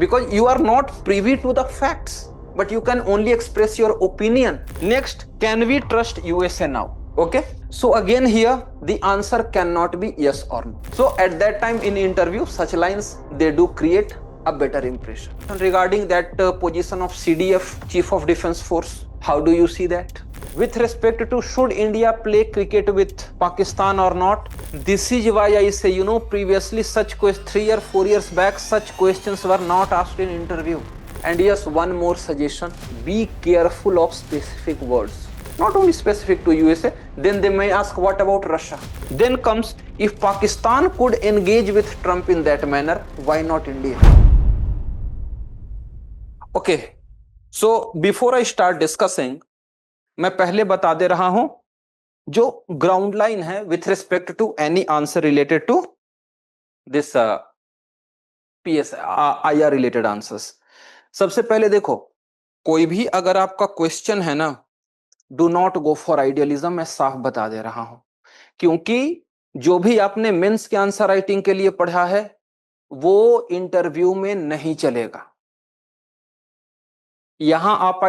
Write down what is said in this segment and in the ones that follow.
because you are not privy to the facts, but you can only express your opinion. Next, can we trust USA now? Okay, so again here the answer cannot be yes or no. So at that time in interview, such lines, they do create a better impression. Regarding that position of CDF, Chief of Defense Force, how do you see that? With respect to should India play cricket with Pakistan or not, this is why I say, previously such 3 or 4 years back, such questions were not asked in interview. And yes, one more suggestion, be careful of specific words. Not only specific to USA, then they may ask what about Russia? Then comes, if Pakistan could engage with Trump in that manner, why not India? Okay, so before I start discussing, मैं पहले बता दे रहा हूं जो ground line है with respect to any answer related to this PS IR related answers. सबसे पहले देखो, कोई भी अगर आपका क्वेश्चन है ना, do not go for idealism, मैं साफ बता दे रहा हूं, क्योंकि जो भी आपने मेंस के आंसर राइटिंग के लिए पढ़ा है वो इंटरव्यू में नहीं चलेगा। यहां आप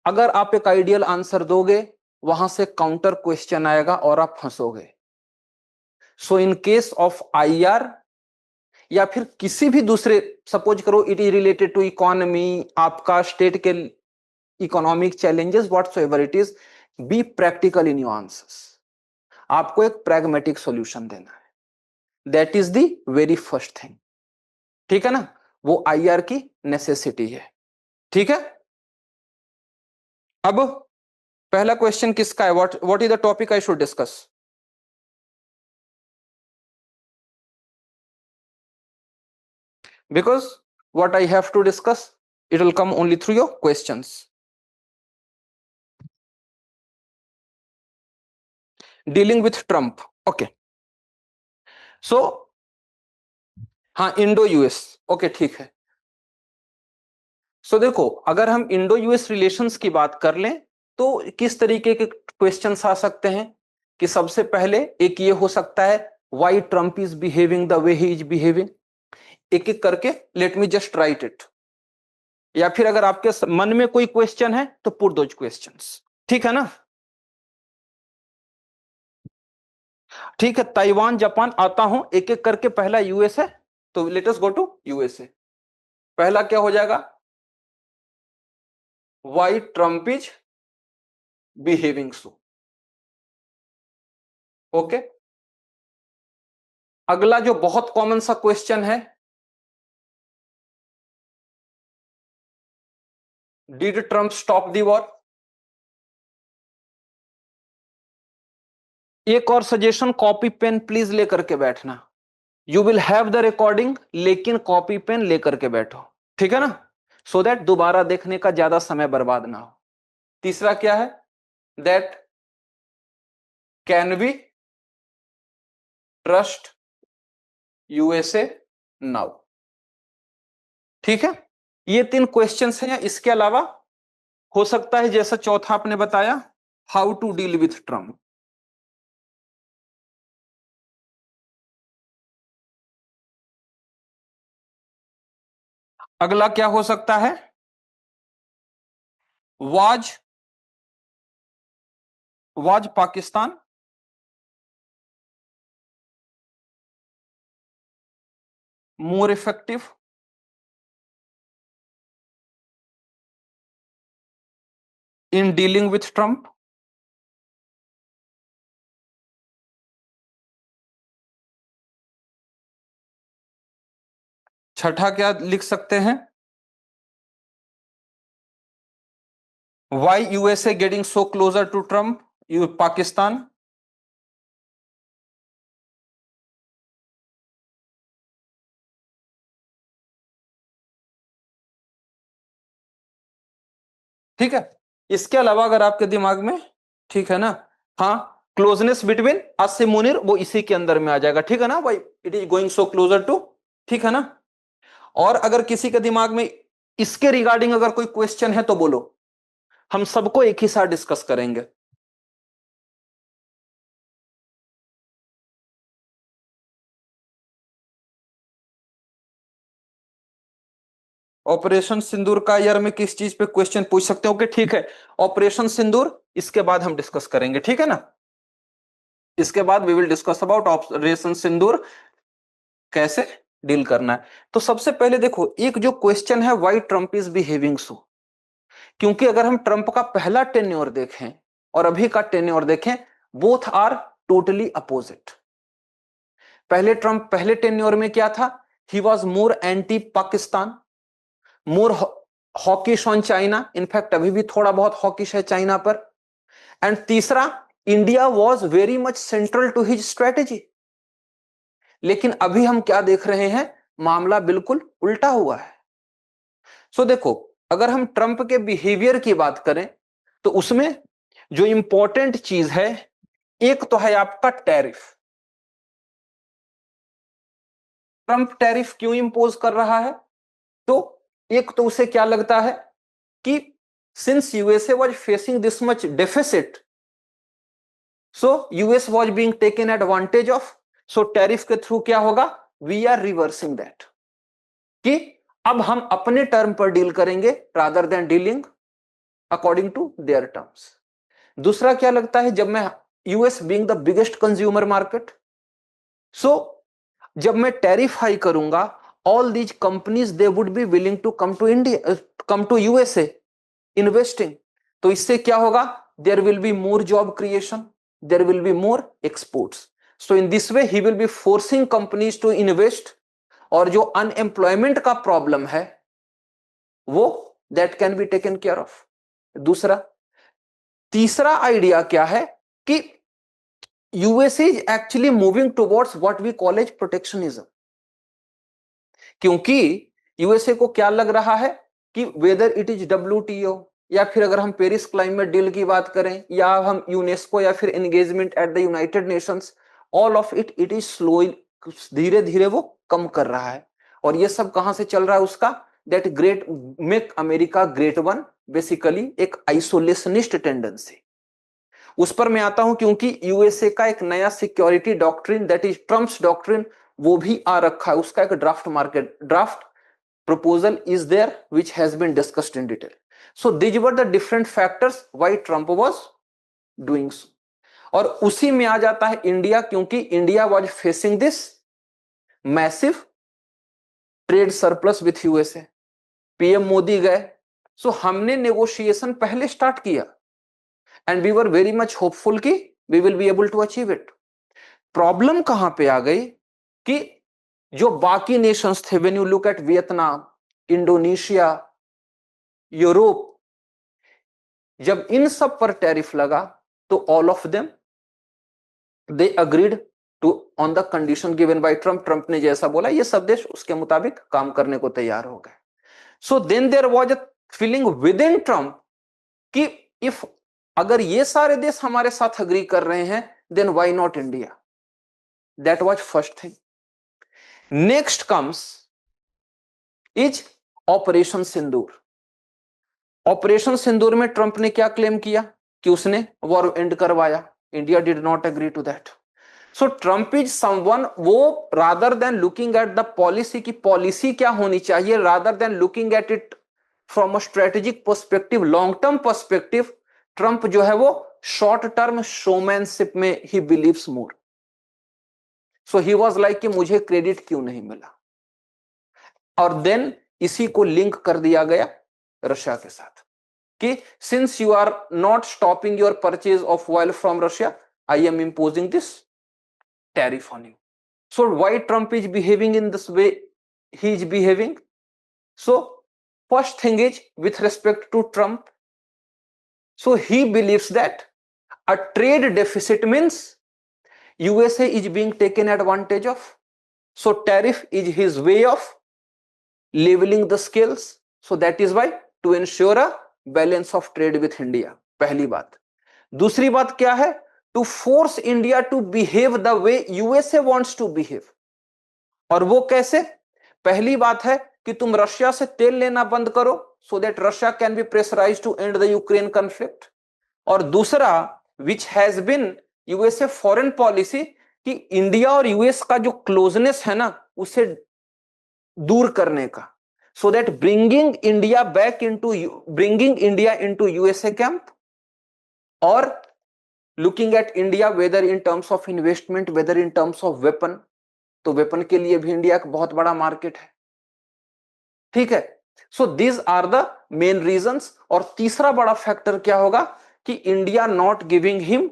अगर आप एक आइडियल आंसर दोगे, वहां से काउंटर क्वेश्चन आएगा और आप फंसोगे। So in case of IR या फिर किसी भी दूसरे, सपोज करो it is related to economy, आपका स्टेट के economic challenges, whatsoever it is, be practical in your answers. आपको एक प्रैग्मेटिक सॉल्यूशन देना है, that is the very first thing. ठीक है ना, वो आईआर की नेसेसिटी है। ठीक है, अब पहला क्वेश्चन किसका है? What is the topic I should discuss? Because what I have to discuss, it will come only through your questions. Dealing with Trump. Okay. So, हाँ, इंडो यूएस। ओके, ठीक है। सो देखो, अगर हम इंडो यूएस रिलेशंस की बात कर लें तो किस तरीके के क्वेश्चंस आ सकते हैं कि सबसे पहले एक ये हो सकता है, why Trump is behaving the way he is behaving. एक एक करके let me just right it, या फिर अगर आपके मन में कोई क्वेश्चन है तो पुट दोज क्वेश्चंस। ठीक है ना? ठीक है, ताइवान, जापान आता हूं एक एक करके। पहला यूएसए, तो let us go to USA. पहला क्या हो जाएगा? Why Trump is behaving so. Okay, अगला जो बहुत कॉमन सा क्वेश्चन है, did Trump stop the war? एक और सजेशन, कॉपी पेन प्लीज लेकर के बैठना। You will have the recording, लेकिन कॉपी पेन लेकर के बैठो। ठीक है ना, सो दैट दोबारा देखने का ज्यादा समय बर्बाद ना हो। तीसरा क्या है? That can we trust USA now. ठीक है, ये 3 क्वेश्चंस हैं। इसके अलावा हो सकता है जैसा चौथा आपने बताया, how to deal with Trump. अगला क्या हो सकता है? Was Pakistan more effective in dealing with Trump? छठा क्या लिख सकते हैं? Why USA getting so closer to Trump, Pakistan? ठीक है, इसके अलावा अगर आपके दिमाग में, ठीक है ना, हाँ, क्लोजनेस बिटवीन अस से मुनीर, वो इसी के अंदर में आ जाएगा। ठीक है ना, भाई it is going so closer to. ठीक है ना, और अगर किसी के दिमाग में इसके रिगार्डिंग अगर कोई क्वेश्चन है तो बोलो, हम सबको एक ही साथ डिस्कस करेंगे। ऑपरेशन सिंदूर का यार मैं किस चीज पे क्वेश्चन पूछ सकते हो? ओके ठीक है, ऑपरेशन सिंदूर इसके बाद हम डिस्कस करेंगे, ठीक है ना? इसके बाद we will discuss about Operation Sindoor, कैसे डील करना है। तो सबसे पहले देखो, एक जो क्वेश्चन है, व्हाई ट्रंप इज बिहेविंग सो। क्योंकि अगर हम ट्रंप का पहला टेन्योर देखें और अभी का टेन्योर देखें, बोथ आर टोटली अपोजिट। पहले ट्रंप पहले टेन्योर में क्या था? He was more anti Pakistan, more hawkish on China, in fact अभी भी थोड़ा बहुत हॉकिश है चाइना पर। एंड तीसरा, India was very much central to his strategy. लेकिन अभी हम क्या देख रहे हैं? मामला बिल्कुल उल्टा हुआ है। सो देखो, अगर हम ट्रंप के बिहेवियर की बात करें तो उसमें जो इंपॉर्टेंट चीज है, एक तो है आपका टैरिफ। ट्रंप टैरिफ क्यों इंपोज कर रहा है? तो एक तो उसे क्या लगता है कि since USA was facing this much deficit, so US was being taken advantage of, so tariff के थ्रू क्या होगा? वी आर रिवर्सिंग दैट, कि अब हम अपने टर्म पर डील करेंगे rather than dealing according to their terms. दूसरा क्या लगता है, जब मैं US being the biggest consumer market, so जब मैं टैरिफ हाई करूंगा, all these companies they would be willing to come to India, come to USA investing. तो इससे क्या होगा? There will be more job creation, there will be more exports. So in this way he will be forcing companies to invest, और जो unemployment का problem है वो that can be taken care of. दूसरा, तीसरा आइडिया क्या है कि USA is actually moving towards what we call as protectionism. क्योंकि यूएसए को क्या लग रहा है कि वेदर इट इज डब्ल्यूटीओ, या फिर अगर हम पेरिस क्लाइमेट डील की बात करें, या हम यूनेस्को, या फिर engagement at the United Nations, all of it is slowly, धीरे धीरे वो कम कर रहा है। और ये सब कहां से चल रहा है उसका? That great make America great one, basically एक आइसोलेशनिस्ट टेंडेंसी। उस पर मैं आता हूं, क्योंकि यूएसए का एक नया security doctrine, that is Trump's doctrine, वो भी आ रखा है। उसका एक draft proposal is there which has been discussed in detail. So these were the different factors why Trump was doing so. और उसी में आ जाता है इंडिया, क्योंकि India was facing this massive trade surplus with USA. PM Modi गए, so हमने negotiation पहले start किया, and we were very much hopeful कि we will be able to achieve it. Problem कहां पे आ गई कि जो बाकी नेशंस थे, when you look at Vietnam, Indonesia, Europe, जब इन सब पर टैरिफ लगा तो all of them they agreed to on the condition given by Trump. Trump ने जैसा बोला, ये सब देश उसके मुताबिक काम करने को तैयार हो गए। So then there was a feeling within Trump कि इफ अगर ये सारे देश हमारे साथ अग्री कर रहे हैं, then why not India? That was first thing. Next comes is Operation Sindoor. Operation Sindoor में ट्रंप ने क्या क्लेम किया कि उसने वॉर एंड करवाया। India did not agree to that. So Trump is someone, वो rather than looking at the policy की policy क्या होनी चाहिए, rather than looking at it from a strategic perspective, long term perspective, Trump जो है वो short term showmanship में he believes more. So he was like कि मुझे क्रेडिट क्यों नहीं मिला। और देन इसी को लिंक कर दिया गया रशिया के साथ कि since you are not stopping your purchase of oil from Russia, I am imposing this tariff on you. So why Trump is behaving in this way he is behaving? So first thing is with respect to Trump, so he believes that a trade deficit means USA is being taken advantage of, so tariff is his way of leveling the scales, so that is why to ensure a balance of trade with India। पहली बात। दूसरी बात क्या है? to force India to behave the way USA wants to behave। और वो कैसे? पहली बात है कि तुम रशिया से तेल लेना बंद करो, so that Russia can be pressurized to end the Ukraine conflict। और दूसरा, which has been USA foreign policy, कि इंडिया और यूएस का जो क्लोजनेस है ना, उसे दूर करने का। so that bringing India into USA camp, or looking at India whether in terms of investment, whether in terms of weapon, तो वेपन के लिए भी इंडिया का बहुत बड़ा मार्केट है, ठीक है. So these are the main reasons. और तीसरा बड़ा फैक्टर क्या होगा कि India not giving him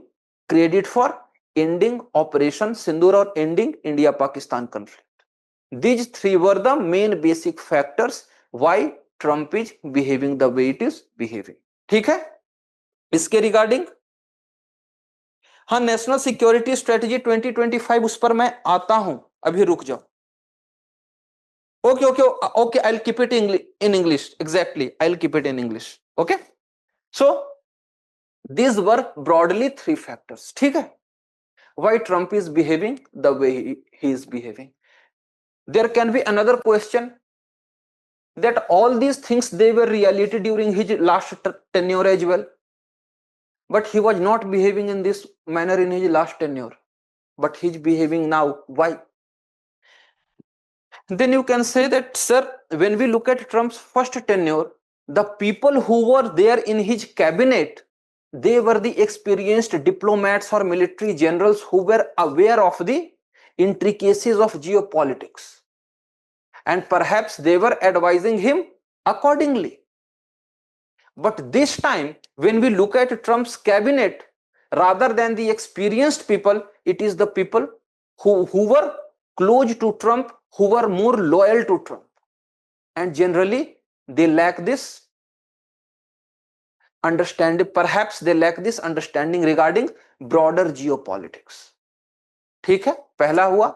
credit for ending Operation Sindoor और ending India Pakistan conflict. These three were the main basic factors why Trump is behaving the way it is behaving. ठीक है. इसके रिगार्डिंग हाँ, नेशनल सिक्योरिटी स्ट्रेटेजी 2025 उस पर मैं आता हूं, अभी रुक जाओ. Okay, I'll keep it in English. Exactly, I'll keep it in English. Okay, so these were broadly three factors. ठीक है, why Trump is behaving the way he is behaving. There can be another question that all these things they were reality during his last tenure as well, but he was not behaving in this manner in his last tenure, but he's behaving now. Why? Then you can say that, sir, when we look at Trump's first tenure, the people who were there in his cabinet, they were the experienced diplomats or military generals who were aware of the intricacies of geopolitics, and perhaps they were advising him accordingly. But this time, when we look at Trump's cabinet, rather than the experienced people, it is the people who were close to Trump, who were more loyal to Trump, and generally they lack this understanding. Perhaps they lack this understanding regarding broader geopolitics. ठीक है, पहला हुआ.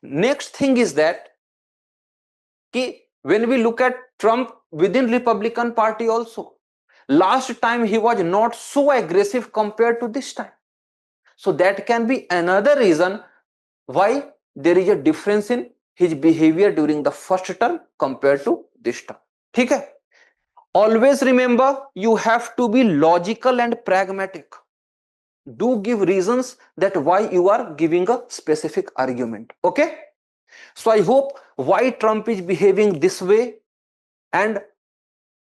Next thing is that कि when we look at Trump within Republican Party also, last time he was not so aggressive compared to this time. So that can be another reason why there is a difference in his behavior during the first term compared to this term. ठीक है. Always remember, you have to be logical and pragmatic. Do give reasons that why you are giving a specific argument. Okay. So I hope why Trump is behaving this way and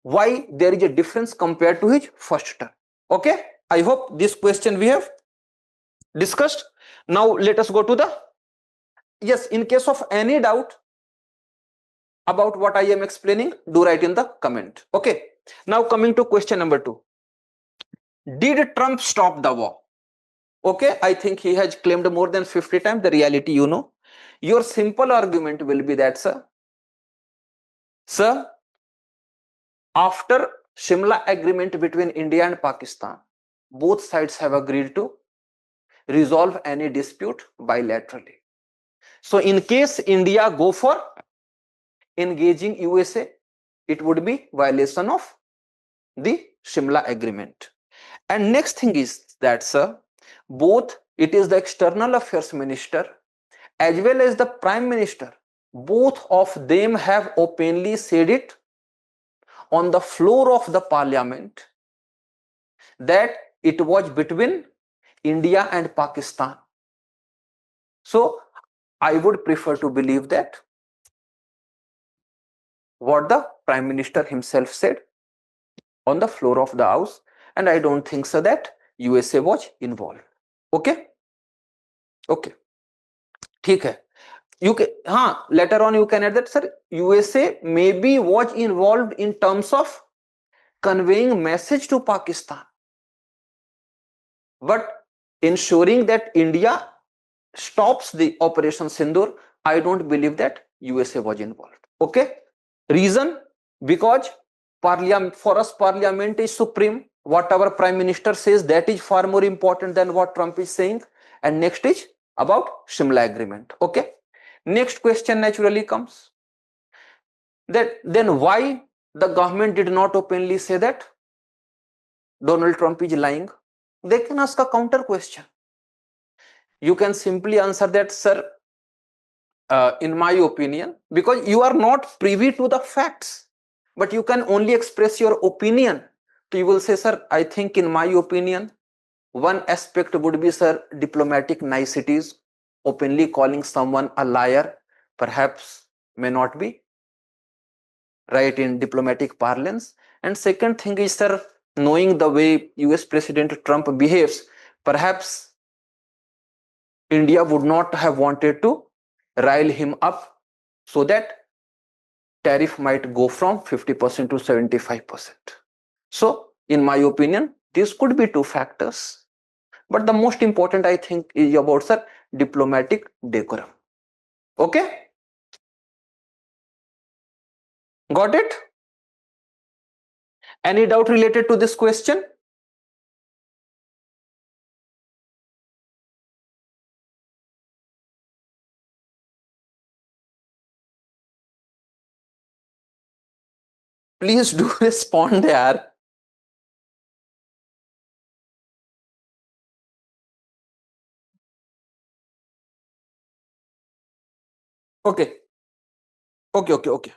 why there is a difference compared to his first term. Okay. I hope this question we have discussed. Now let us go to the, yes, in case of any doubt about what I am explaining, do write in the comment. Okay. Now coming to question number 2. Did Trump stop the war? Okay, I think he has claimed more than 50 times. The reality, you know. Your simple argument will be that, sir, after Shimla agreement between India and Pakistan, both sides have agreed to resolve any dispute bilaterally. So in case India go for engaging USA, it would be violation of the Shimla agreement. And next thing is that, sir, both it is the external affairs minister as well as the prime minister, both of them have openly said it on the floor of the parliament that it was between India and Pakistan. So I would prefer to believe that what the prime minister himself said on the floor of the house, and I don't think so that USA was involved. Okay. Okay. ठीक है. You can, later on you can add that, sir, USA maybe was involved in terms of conveying message to Pakistan, but ensuring that India stops the Operation Sindoor, I don't believe that USA was involved. Okay. Reason, because for us parliament is supreme. Whatever prime minister says, that is far more important than what Trump is saying. And next is about Shimla agreement. Okay. Next question naturally comes that then why the government did not openly say that Donald Trump is lying? They can ask a counter question. You can simply answer that, sir, in my opinion, because you are not privy to the facts, but you can only express your opinion. So you will say, sir, I think in my opinion, one aspect would be, sir, diplomatic niceties. Openly calling someone a liar perhaps may not be right, in diplomatic parlance. And second thing is, sir, knowing the way US President Trump behaves, perhaps India would not have wanted to rile him up so that tariff might go from 50% to 75%. So, in my opinion, this could be two factors. But the most important, I think, is about, sir, diplomatic decorum. Okay? Got it? Any doubt related to this question? Please do respond there. Okay. Okay.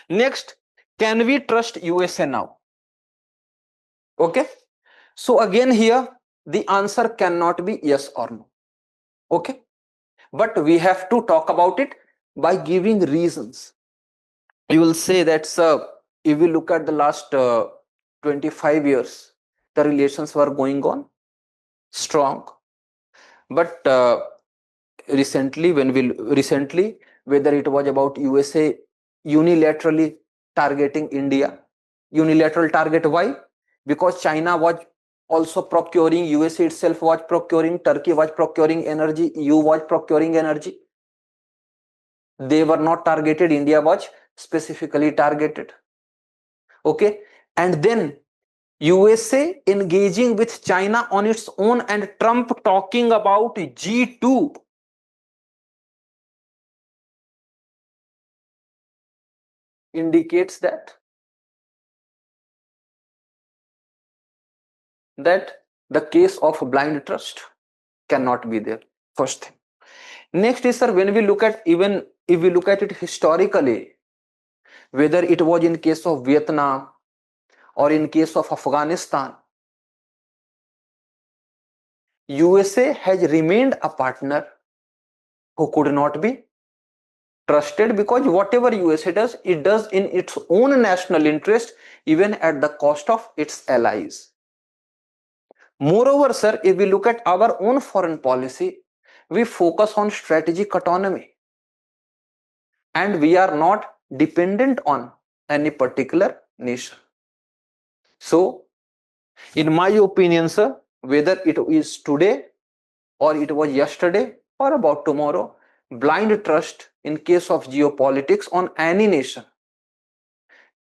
Next, can we trust USA now? Okay. So again here, the answer cannot be yes or no. Okay. But we have to talk about it by giving reasons. You will say that, sir, if we look at the last 25 years, the relations were going on strong. But recently, whether it was about USA unilaterally targeting India, unilateral target, why? Because China was also procuring, USA itself was procuring, Turkey was procuring energy, EU was procuring energy. They were not targeted, India was specifically targeted. Okay. And then USA engaging with China on its own and Trump talking about G2 indicates that the case of blind trust cannot be there. First thing. Next is, sir, when we look at, even if we look at it historically, whether it was in case of Vietnam or in case of Afghanistan, USA has remained a partner who could not be trusted, because whatever USA does, it does in its own national interest, even at the cost of its allies. Moreover, sir, if we look at our own foreign policy, we focus on strategic autonomy and we are not dependent on any particular nation. So, in my opinion, sir, whether it is today or it was yesterday or about tomorrow, blind trust in case of geopolitics on any nation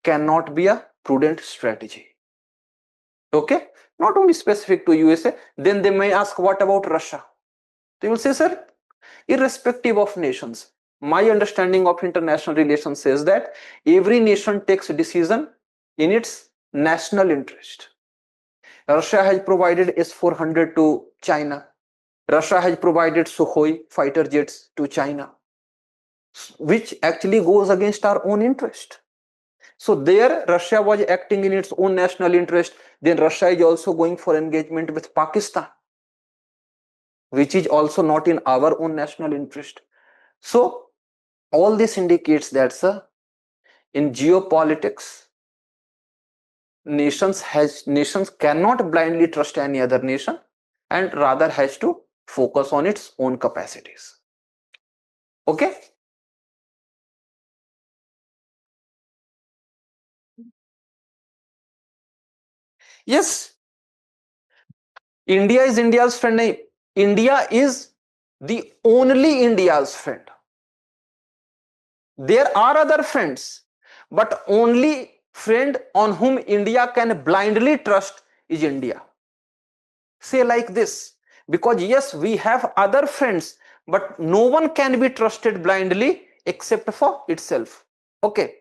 cannot be a prudent strategy. Okay? Not only specific to USA. Then they may ask, what about Russia? They will say, sir, irrespective of nations, my understanding of international relations says that every nation takes a decision in its national interest. Russia has provided S-400 to China. Russia has provided Sukhoi fighter jets to China, which actually goes against our own interest. So there Russia was acting in its own national interest. Then Russia is also going for engagement with Pakistan, which is also not in our own national interest. So all this indicates that, sir, in geopolitics, nations cannot blindly trust any other nation and rather has to focus on its own capacities. Okay? Yes, India is India's friend. India is the only India's friend. There are other friends, but only friend on whom India can blindly trust is India. Say like this, because yes, we have other friends, but no one can be trusted blindly except for itself. Okay.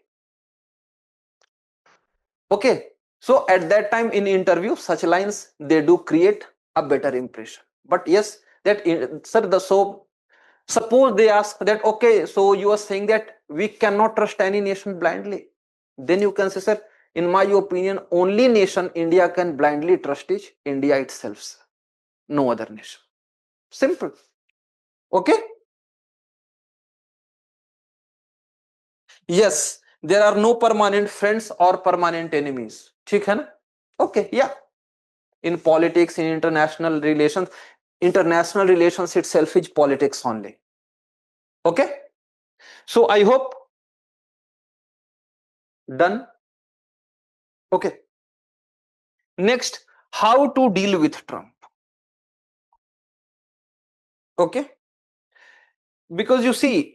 Okay. So at that time in interview, such lines, they do create a better impression. But yes, that, sir, so suppose they ask that, okay, so you are saying that we cannot trust any nation blindly. Then you can say, sir, in my opinion, only nation India can blindly trust is India itself, sir. No other nation. Simple. Okay? Yes. there are no permanent friends or permanent enemies. ठीक है ना? Okay, yeah. In politics, in international relations itself is politics only. Okay, so I hope done. Okay, next, how to deal with Trump. Okay, because you see,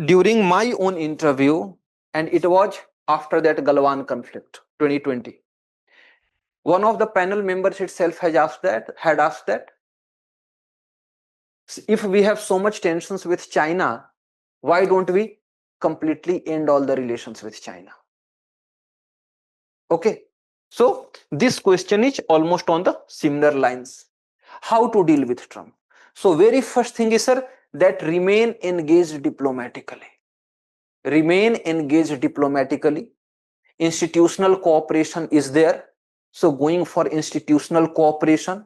during my own interview, and it was after that Galwan conflict 2020, one of the panel members itself had asked that if we have so much tensions with China, why don't we completely end all the relations with China? Okay, so this question is almost on the similar lines. How to deal with Trump? So very first thing is, sir, that remain engaged diplomatically. Remain engaged diplomatically. Institutional cooperation is there. So going for institutional cooperation,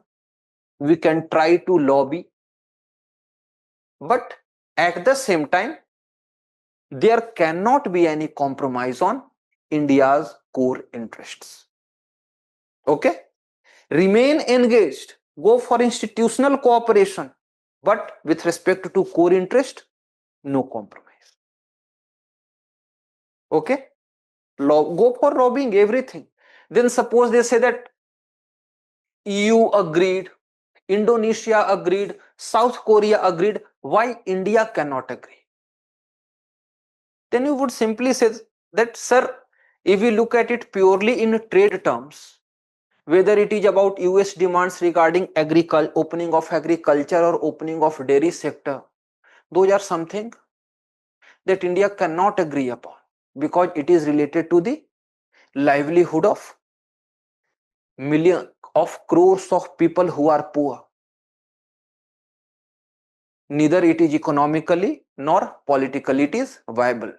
we can try to lobby. But at the same time, there cannot be any compromise on India's core interests. Okay? Remain engaged. Go for institutional cooperation. But with respect to core interest, no compromise. Okay? Go for lobbying everything. Then suppose they say that EU agreed, Indonesia agreed, South Korea agreed, why India cannot agree? Then you would simply say that, sir, if we look at it purely in trade terms, whether it is about US demands regarding opening of agriculture or opening of dairy sector, those are something that India cannot agree upon because it is related to the livelihood of millions of crores of people who are poor. Neither it is economically nor politically it is viable.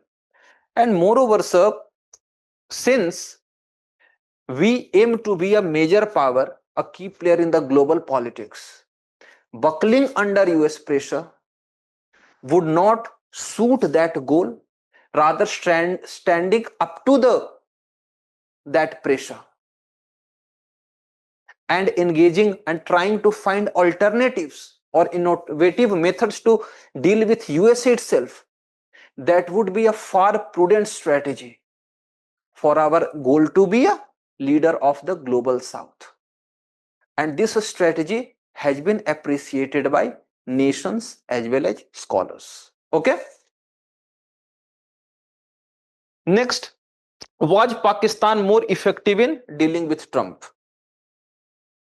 And moreover, sir, since we aim to be a major power, a key player in the global politics, buckling under US pressure would not suit that goal, rather standing up to that pressure and engaging and trying to find alternatives or innovative methods to deal with USA itself, that would be a far prudent strategy for our goal to be a leader of the global South. And this strategy has been appreciated by nations as well as scholars. Okay. Next, was Pakistan more effective in dealing with Trump?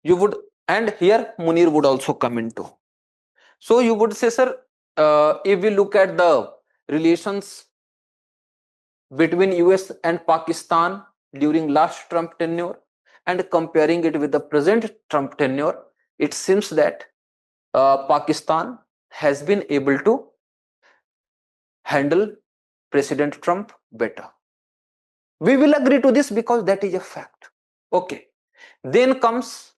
You would, and here Munir would also come into. So you would say, sir, if we look at the relations between US and Pakistan during last Trump tenure and comparing it with the present Trump tenure, it seems that Pakistan has been able to handle President Trump better. We will agree to this because that is a fact. Okay. Then comes,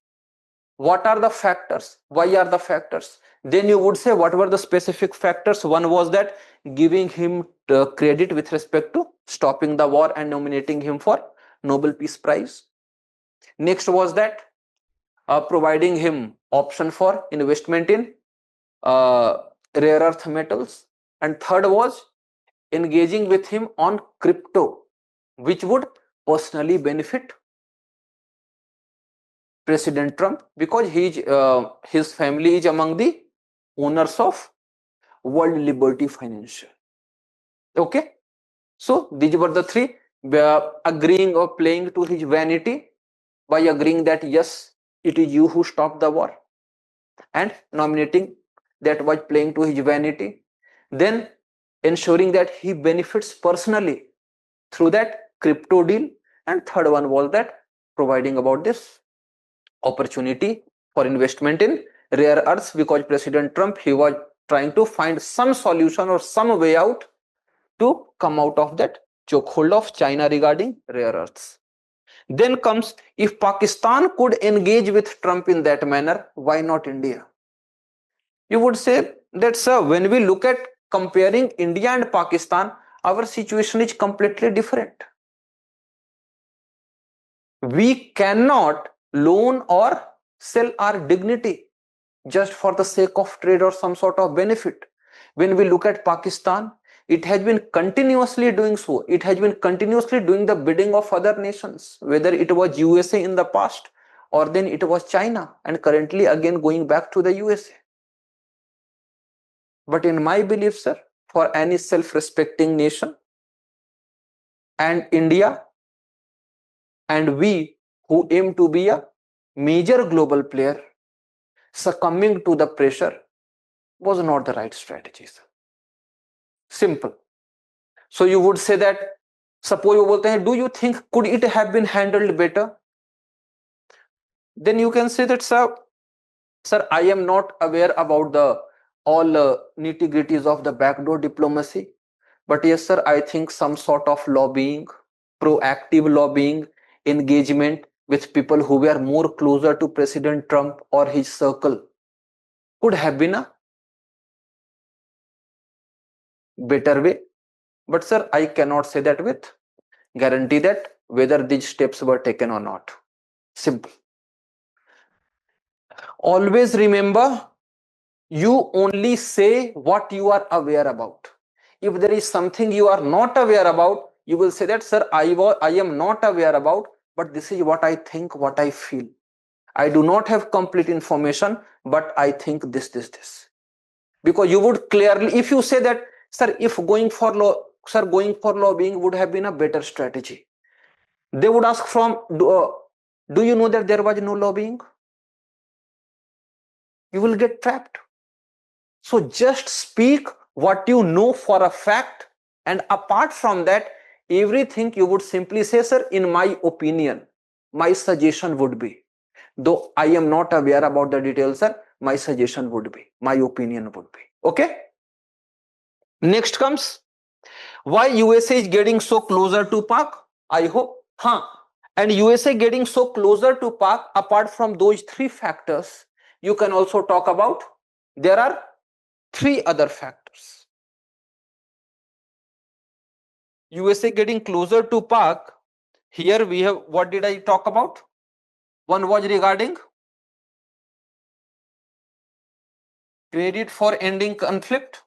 what are the factors? Why are the factors? Then you would say, what were the specific factors? One was that giving him credit with respect to stopping the war and nominating him for Nobel Peace Prize. Next was that providing him option for investment in rare earth metals. And third was engaging with him on crypto, which would personally benefit President Trump because his family is among the owners of World Liberty Financial. Okay, so these were the three, agreeing or playing to his vanity by agreeing that yes, it is you who stopped the war, and nominating, that was playing to his vanity. Then ensuring that he benefits personally through that crypto deal, and third one was that providing about this opportunity for investment in rare earths because President Trump, he was trying to find some solution or some way out to come out of that chokehold of China regarding rare earths. Then comes, if Pakistan could engage with Trump in that manner, why not India? You would say that, sir, when we look at comparing India and Pakistan, our situation is completely different. We cannot loan or sell our dignity just for the sake of trade or some sort of benefit. When we look at Pakistan, it has been continuously doing so. It has been continuously doing the bidding of other nations, whether it was USA in the past or then it was China, and currently again going back to the USA. But in my belief, sir, for any self-respecting nation, and India, and we who aim to be a major global player, succumbing to the pressure was not the right strategy, sir. Simple. So you would say that, suppose वो बोलते हैं, do you think could it have been handled better? Then you can say that, sir, I am not aware about the all nitty-gritties of the backdoor diplomacy, but yes, sir, I think some sort of lobbying, proactive lobbying, engagement with people who were more closer to President Trump or his circle could have been a better way. But sir, I cannot say that with guarantee that whether these steps were taken or not. Simple. Always remember, you only say what you are aware about. If there is something you are not aware about, you will say that, sir, I am not aware about, but this is what I think, what I feel. I do not have complete information, but I think this. Because you would clearly, if you say that, sir, if going for lobbying would have been a better strategy, they would ask do you know that there was no lobbying? You will get trapped. So just speak what you know for a fact, and apart from that, everything you would simply say, sir, in my opinion, my suggestion would be, though I am not aware about the details, sir, my suggestion would be, my opinion would be. Okay? Next comes, why USA is getting so closer to Pak? I hope. And USA getting so closer to Pak, apart from those three factors, you can also talk about, there are three other factors. USA getting closer to Pak, here we have, what did I talk about? One was regarding credit for ending conflict.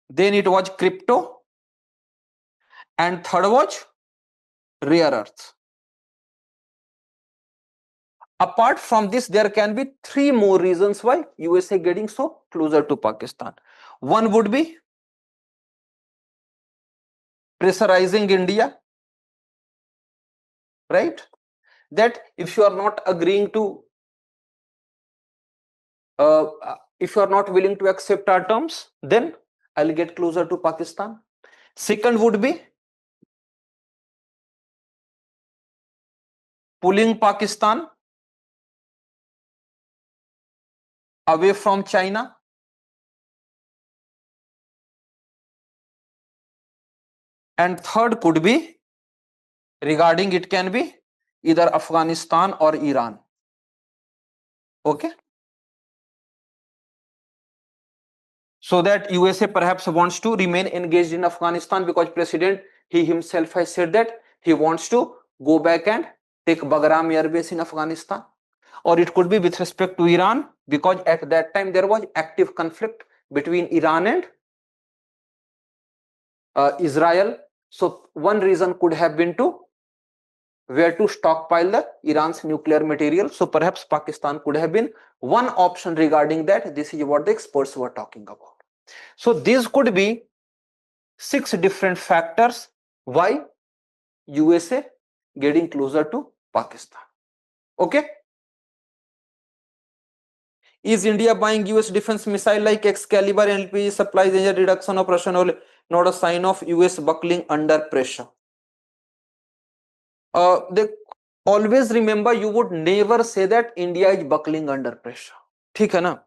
Then it was crypto. And third was rare earth. Apart from this, there can be three more reasons why USA getting so closer to Pakistan. One would be pressurizing India, right? That if you are not agreeing to, if you are not willing to accept our terms, then I'll get closer to Pakistan. Second would be pulling Pakistan away from China. And third could be regarding, it can be either Afghanistan or Iran. Okay? So that USA perhaps wants to remain engaged in Afghanistan because President, he himself has said that he wants to go back and take Bagram Air Base in Afghanistan. Or it could be with respect to Iran, because at that time there was active conflict between Iran and Israel. So one reason could have been to where to stockpile the Iran's nuclear material. So perhaps Pakistan could have been one option regarding that. This is what the experts were talking about. So these could be 6 different factors why USA getting closer to Pakistan. Okay? Is India buying US defense missile like Excalibur and LPG supplies danger reduction operation not a sign of US buckling under pressure? They always remember, you would never say that India is buckling under pressure. ठीक है ना?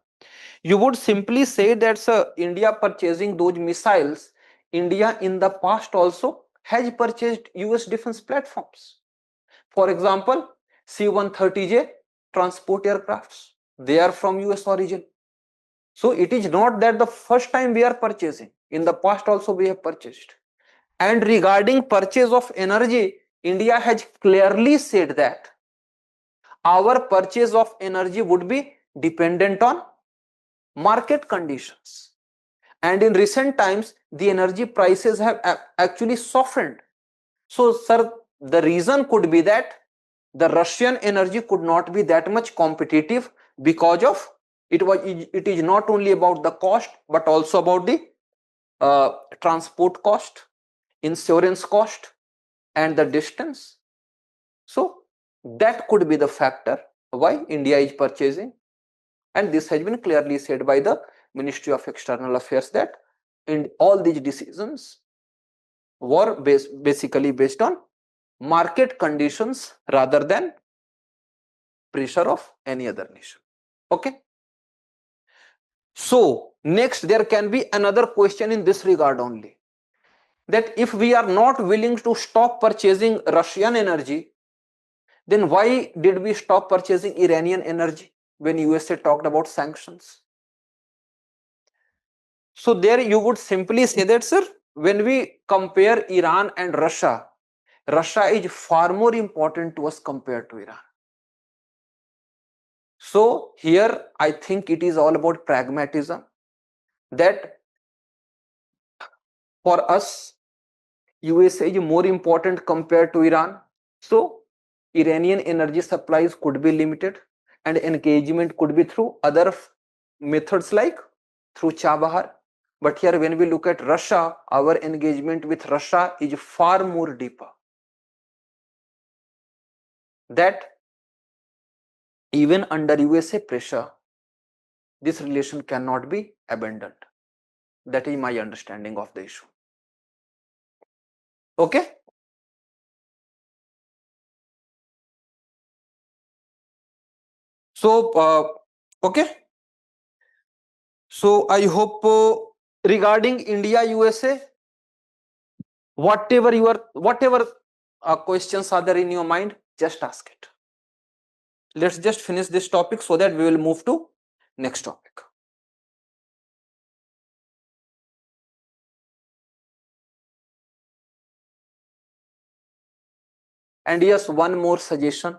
You would simply say that, sir, India purchasing those missiles, India in the past also has purchased US defense platforms. For example, C-130J transport aircrafts, they are from US origin. So it is not that the first time we are purchasing. In the past also we have purchased. And regarding purchase of energy, India has clearly said that our purchase of energy would be dependent on market conditions. And in recent times, the energy prices have actually softened. So, sir, the reason could be that the Russian energy could not be that much competitive because of it is not only about the cost but also about the transport cost, insurance cost, and the distance. So that could be the factor why India is purchasing, and this has been clearly said by the Ministry of External Affairs that in all these decisions were basically based on market conditions rather than pressure of any other nation. Okay. So next there can be another question in this regard only, that if we are not willing to stop purchasing Russian energy, then why did we stop purchasing Iranian energy when USA talked about sanctions? So there you would simply say that, sir, when we compare Iran and Russia, Russia is far more important to us compared to Iran. So here I think it is all about pragmatism, that for us USA is more important compared to Iran. So Iranian energy supplies could be limited and engagement could be through other methods like through Chabahar. But here when we look at Russia, our engagement with Russia is far more deeper. That even under USA pressure, this relation cannot be abandoned. That is my understanding of the issue. Okay. So, okay. So I hope regarding India USA, whatever questions are there in your mind, just ask it. Let's just finish this topic so that we will move to next topic. And yes, one more suggestion: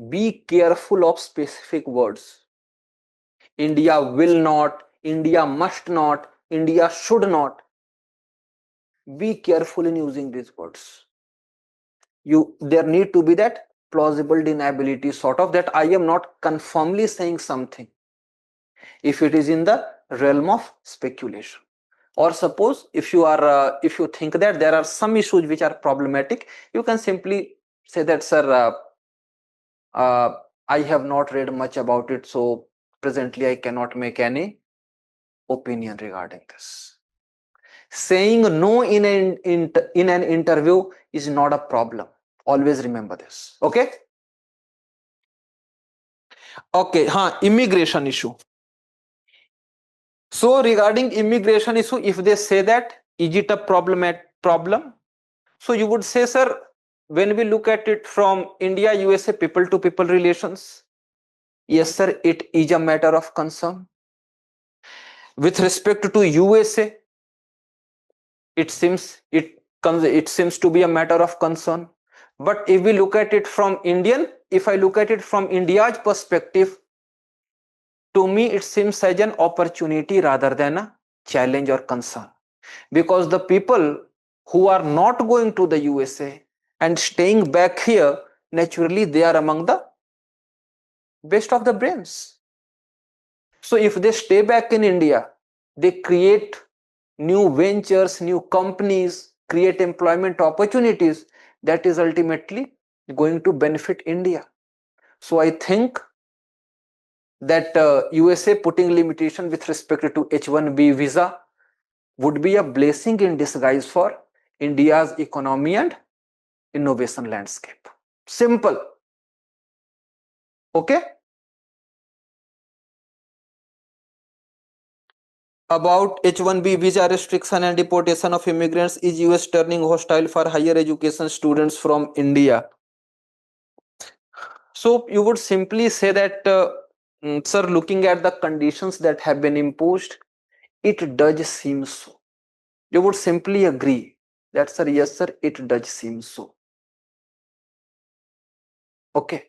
be careful of specific words. India will not, India must not, India should not. Be careful in using these words. There need to be that plausible deniability, sort of, that I am not confirmly saying something if it is in the realm of speculation. Or suppose if you think that there are some issues which are problematic, you can simply say that, sir, I have not read much about it, so presently I cannot make any opinion regarding this. Saying no in an interview is not a problem. Always remember this. Okay. Okay. Immigration issue. So regarding immigration issue, if they say that, is it a problem? So you would say, sir, when we look at it from India USA people to people relations, yes sir, it is a matter of concern. With respect to USA, it seems to be a matter of concern. But if we look at it from if I look at it from India's perspective, to me it seems as an opportunity rather than a challenge or concern, because the people who are not going to the USA and staying back here, naturally they are among the best of the brains. So if they stay back in India, they create new ventures, new companies, create employment opportunities that is ultimately going to benefit India. So I think that USA putting limitation with respect to H1B visa would be a blessing in disguise for India's economy and innovation landscape. Simple. Okay. About H1B visa restriction and deportation of immigrants, is US turning hostile for higher education students from India? So you would simply say that Sir, looking at the conditions that have been imposed, it does seem so. You would simply agree that, sir, yes, sir, it does seem so. Okay.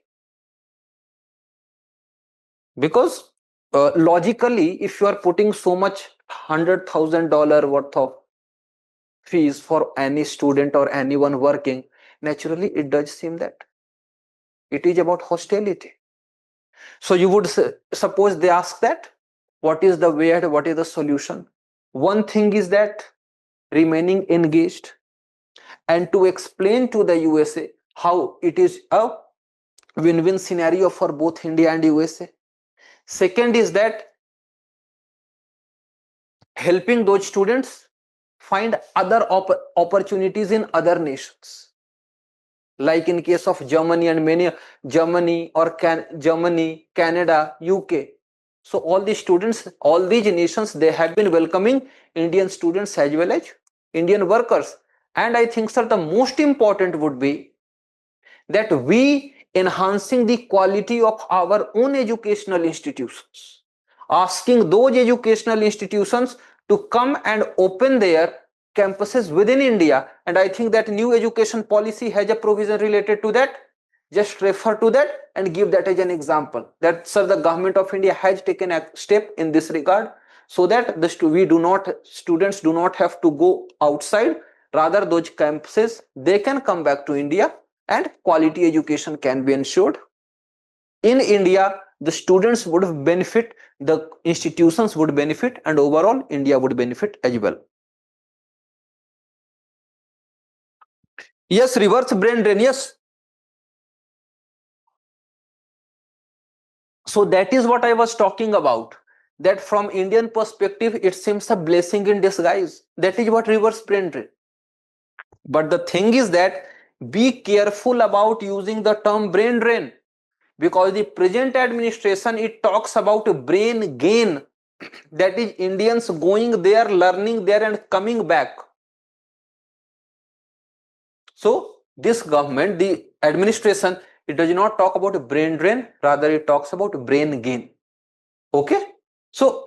Because logically, if you are putting so much $100,000 worth of fees for any student or anyone working, naturally it does seem that it is about hostility. So you would suppose they ask that, what is the way and what is the solution? One thing is that remaining engaged and to explain to the USA how it is a win-win scenario for both India and USA. Second is that helping those students find other opportunities in other nations, like in case of Germany and many Germany or Germany, Canada, UK. So all these students, all these nations, they have been welcoming Indian students as well as Indian workers. And I think, sir, the most important would be that we enhancing the quality of our own educational institutions, asking those educational institutions to come and open their campuses within India. And I think that new education policy has a provision related to that. Just refer to that and give that as an example. That, sir, the government of India has taken a step in this regard, so that the students do not have to go outside. Rather, those campuses, they can come back to India and quality education can be ensured. In India, the students would benefit, the institutions would benefit, and overall India would benefit as well. Yes, reverse brain drain, yes. So that is what I was talking about, that from Indian perspective it seems a blessing in disguise. That is what reverse brain drain. But the thing is that be careful about using the term brain drain, because the present administration, it talks about brain gain, that is Indians going there, learning there and coming back. So this government, the administration, it does not talk about brain drain, rather it talks about brain gain. Okay, so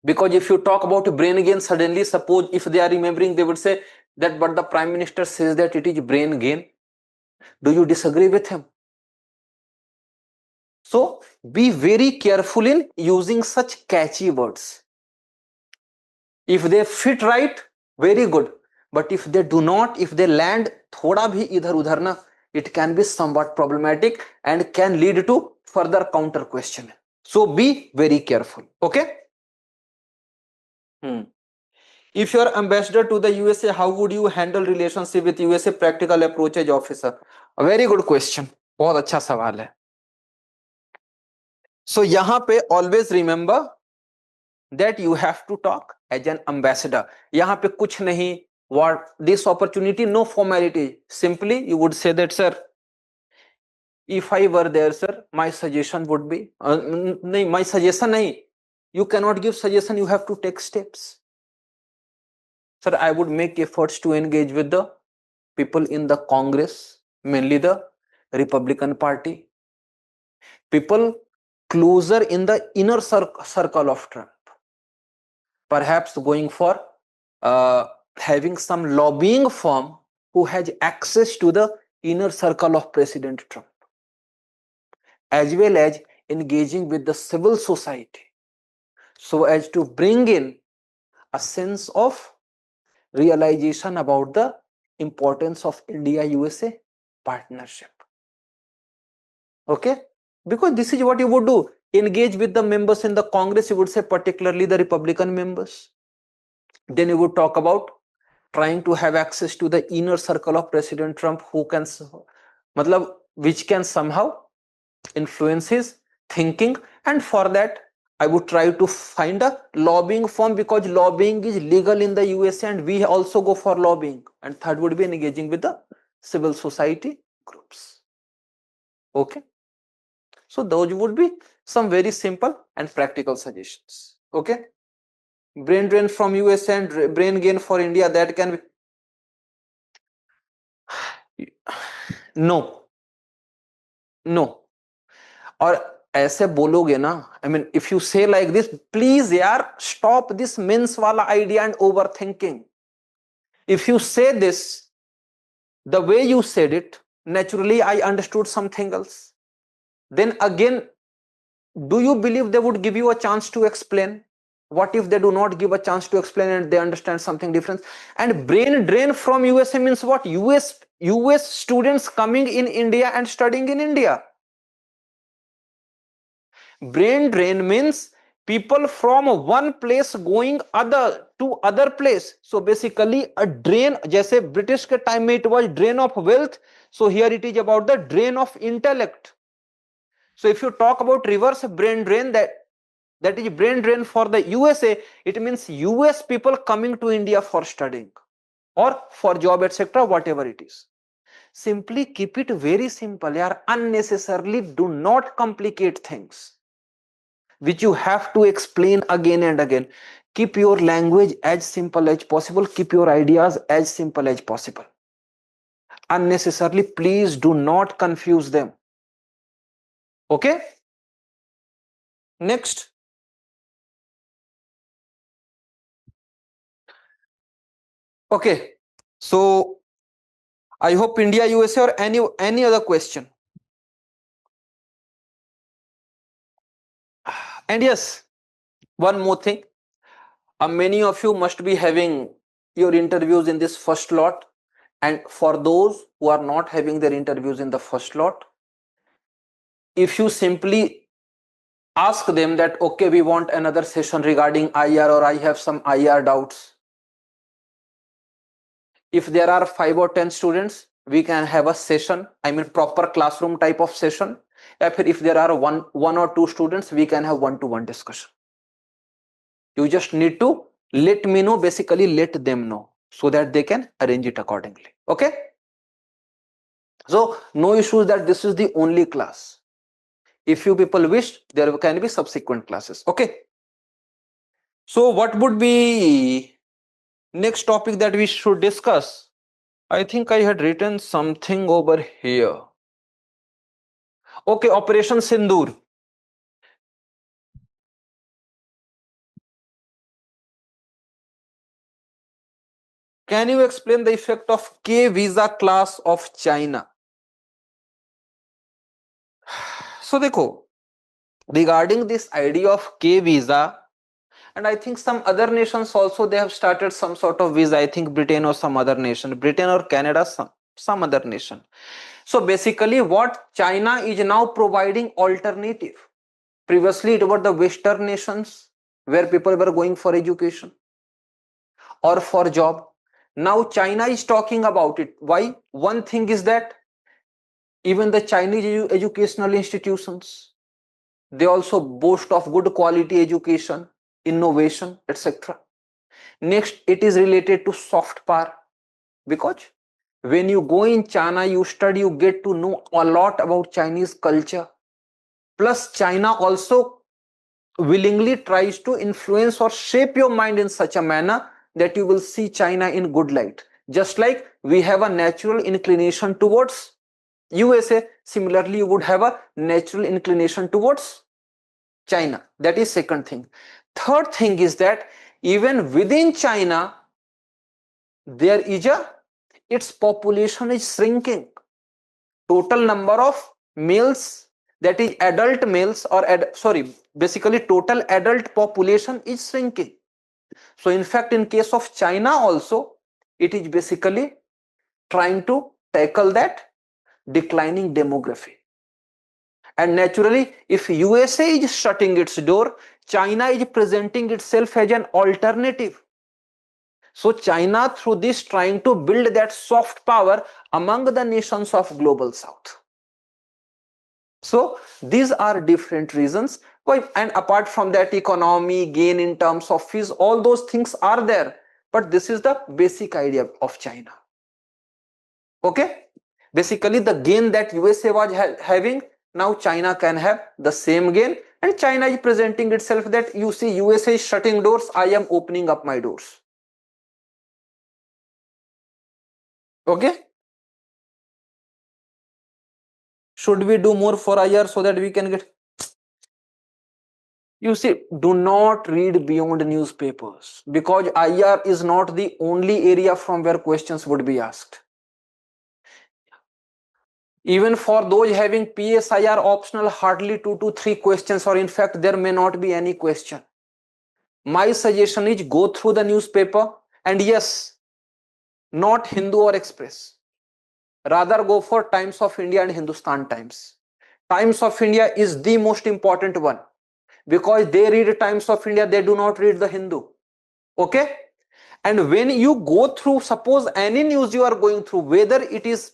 because if you talk about brain gain, suddenly suppose if they are remembering, they would say that, but the prime minister says that it is brain gain. Do you disagree with him? So be very careful in using such catchy words. If they fit right, very good. But if they do not, if they land thoda bhi idhar udhar na, it can be somewhat problematic and can lead to further counter question. So be very careful. Okay. If you are ambassador to the USA, how would you handle relationship with USA practical approach as officer? A very good question. बहुत अच्छा सवाल है. So यहाँ पे always remember that you have to talk as an ambassador. यहाँ पे कुछ नहीं. What this opportunity, no formality. Simply you would say that, sir, if I were there, sir, my suggestion would be नहीं, my suggestion नहीं. You cannot give suggestion. You have to take steps. Sir, I would make efforts to engage with the people in the Congress, mainly the Republican Party, people closer in the inner circle of Trump, perhaps going for having some lobbying firm who has access to the inner circle of President Trump, as well as engaging with the civil society, so as to bring in a sense of realization about the importance of India-USA partnership. Okay, because this is what you would do. Engage with the members in the Congress, you would say, particularly the Republican members. Then you would talk about trying to have access to the inner circle of President Trump, who can, which can somehow influence his thinking. And for that, I would try to find a lobbying firm, because lobbying is legal in the USA and we also go for lobbying. And third would be engaging with the civil society groups. Okay. So those would be some very simple and practical suggestions. Okay. Brain drain from USA and brain gain for India, that can be no. Or ऐसे बोलोगे ना, I mean, if you say like this, please यार, stop this means वाला idea and overthinking. If you say this, the way you said it, naturally I understood something else. Then again, do you believe they would give you a chance to explain? What if they do not give a chance to explain and they understand something different? And brain drain from USA means what? US students coming in India and studying in India. Brain drain means people from one place going other to other place. So basically a drain, जैसे British के time में it was drain of wealth, so here it is about the drain of intellect. So if you talk about reverse brain drain, that is brain drain for the USA, it means US people coming to India for studying or for job, etc., whatever it is. Simply keep it very simple, yaar. Unnecessarily do not complicate things which you have to explain again and again. Keep your language as simple as possible. Keep your ideas as simple as possible. Unnecessarily, please do not confuse them. Okay? Next. Okay. So I hope India, USA, or any other question. And yes, one more thing. Many of you must be having your interviews in this first lot. And for those who are not having their interviews in the first lot, if you simply ask them that, okay, we want another session regarding IR, or I have some IR doubts. If there are 5 or 10 students, we can have a session, I mean proper classroom type of session. If there are one or two students, we can have one-to-one discussion. You just need to let me know, basically let them know, so that they can arrange it accordingly. Okay? So no issues that this is the only class. If you people wish, there can be subsequent classes. Okay? So what would be next topic that we should discuss? I think I had written something over here. Okay, Operation Sindoor. Can you explain the effect of K visa class of China? So देखो, regarding this idea of K visa, and I think some other nations also, they have started some sort of visa. I think Britain or some other nation, Britain or Canada, some other nation. So basically what China is now providing alternative. Previously it were the Western nations where people were going for education or for job. Now China is talking about it. Why? One thing is that even the Chinese educational institutions, they also boast of good quality education, innovation, etc. Next, it is related to soft power, because when you go in China, you study, you get to know a lot about Chinese culture. Plus, China also willingly tries to influence or shape your mind in such a manner that you will see China in good light. Just like we have a natural inclination towards USA, similarly you would have a natural inclination towards China. That is second thing. Third thing is that even within China, there is its population is shrinking. Total number of males, that is adult males, or basically total adult population is shrinking. So in fact, in case of China also, it is basically trying to tackle that declining demography. And naturally, if USA is shutting its door, China is presenting itself as an alternative. So China, through this, trying to build that soft power among the nations of global south. So these are different reasons. And apart from that, economy, gain in terms of fees, all those things are there. But this is the basic idea of China. Okay? Basically, the gain that USA was having, now China can have the same gain. And China is presenting itself that, you see, USA is shutting doors, I am opening up my doors. Okay? Should we do more for IR so that we can get You see, do not read beyond newspapers, because IR is not the only area from where questions would be asked. Even for those having PSIR optional, hardly 2 to 3 questions, or in fact there may not be any question. My suggestion is go through the newspaper, and yes, not Hindu or Express. Rather go for Times of India and Hindustan Times. Times of India is the most important one, because they read Times of India, they do not read the Hindu. Okay? And when you go through, suppose any news you are going through, whether it is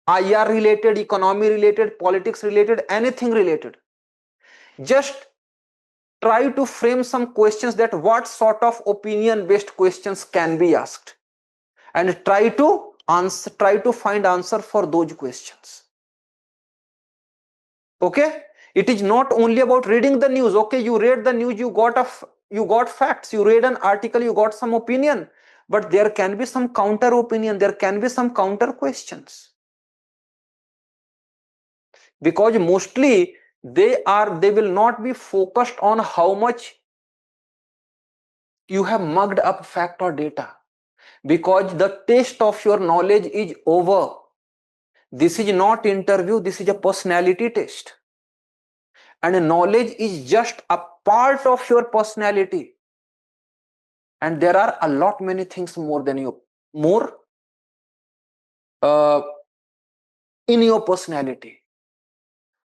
IR related, economy related, politics related, anything related, just try to frame some questions, that what sort of opinion based questions can be asked, and try to find answer for those questions. Okay, it is not only about reading the news. Okay, you read the news, you got facts, you read an article, you got some opinion, but there can be some counter opinion, there can be some counter questions, because mostly they will not be focused on how much you have mugged up fact or data, because the test of your knowledge is over. This is not interview, this is a personality test, and knowledge is just a part of your personality, and there are a lot many things more uh, in your personality.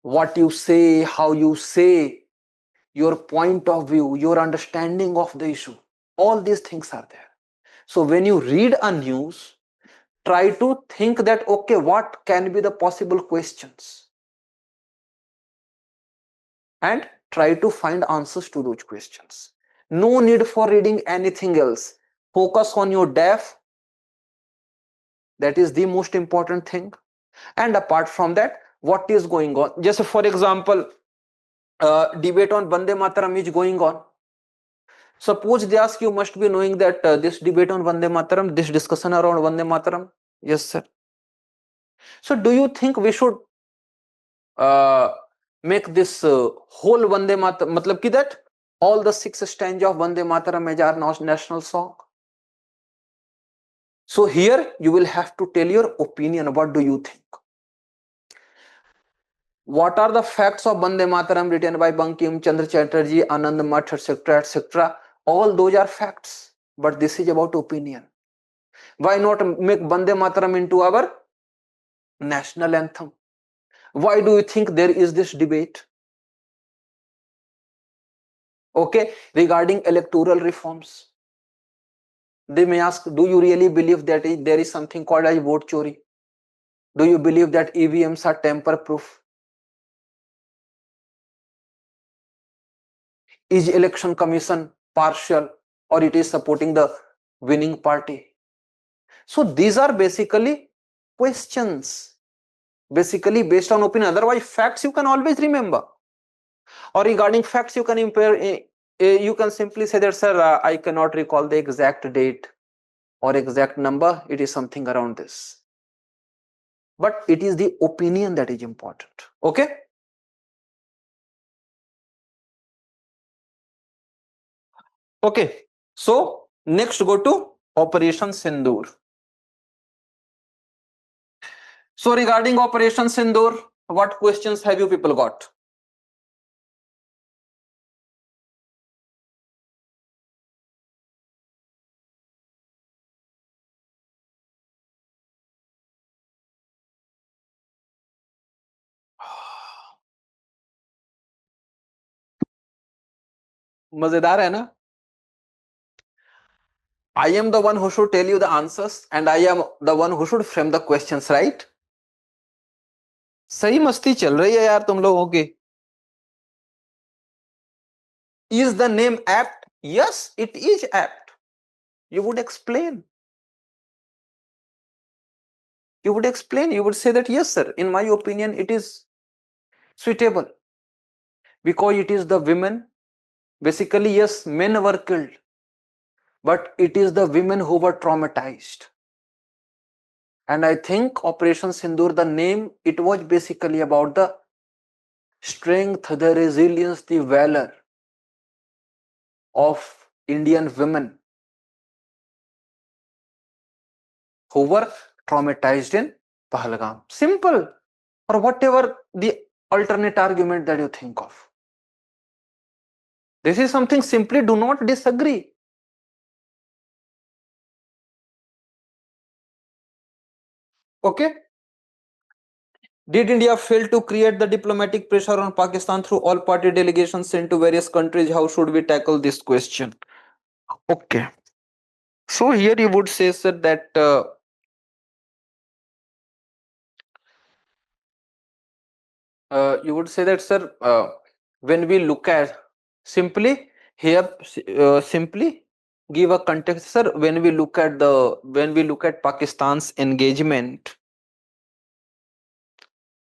What you say, how you say, your point of view, your understanding of the issue, all these things are there. So when you read a news, try to think that, okay, what can be the possible questions, and try to find answers to those questions. No need for reading anything else. Focus on your DAF. That is the most important thing. And apart from that, what is going on? Just for example, debate on Vande Mataram is going on. Suppose they ask, you must be knowing that this debate on Vande Mataram, this discussion around Vande Mataram. Yes, sir. So do you think we should make this whole Vande Mataram, matlab ki that all the 6 stanza of Vande Mataram as our national song? So here you will have to tell your opinion. What do you think? What are the facts of Vande Mataram written by Bankim Chandra Chatterjee, Anand Math, etc., etc.? All those are facts, but this is about opinion. Why not make Vande Mataram into our national anthem? Why do you think there is this debate? Okay, regarding electoral reforms, they may ask, do you really believe that there is something called as vote chori? Do you believe that EVMs are tamper proof? Is election commission partial, or it is supporting the winning party? So these are basically questions, basically based on opinion. Otherwise, facts you can always remember. Or regarding facts, you can you can simply say that, sir, I cannot recall the exact date or exact number. It is something around this. But it is the opinion that is important. Okay? Okay. So next go to Operation Sindoor. So regarding Operation Sindoor, what questions have you people got? मजेदार है ना? I am the one who should tell you the answers, and I am the one who should frame the questions, right? सही मस्ती चल रही है यार तुम लोगों की. Is the name apt? Yes, it is apt. You would explain. You would explain. You would say that, yes, sir, in my opinion, it is suitable. Because it is the women. Basically, yes, men were killed, but it is the women who were traumatized. And I think Operation Sindoor, the name, it was basically about the strength, the resilience, the valor of Indian women who were traumatized in Pahalgam. Simple. Or whatever the alternate argument that you think of. This is something simply do not disagree. Okay? Did India fail to create the diplomatic pressure on Pakistan through all party delegations sent to various countries? How should we tackle this question? Okay. So here you would say, sir, that sir, when we look at simply here, simply give a context, sir. When we look at Pakistan's engagement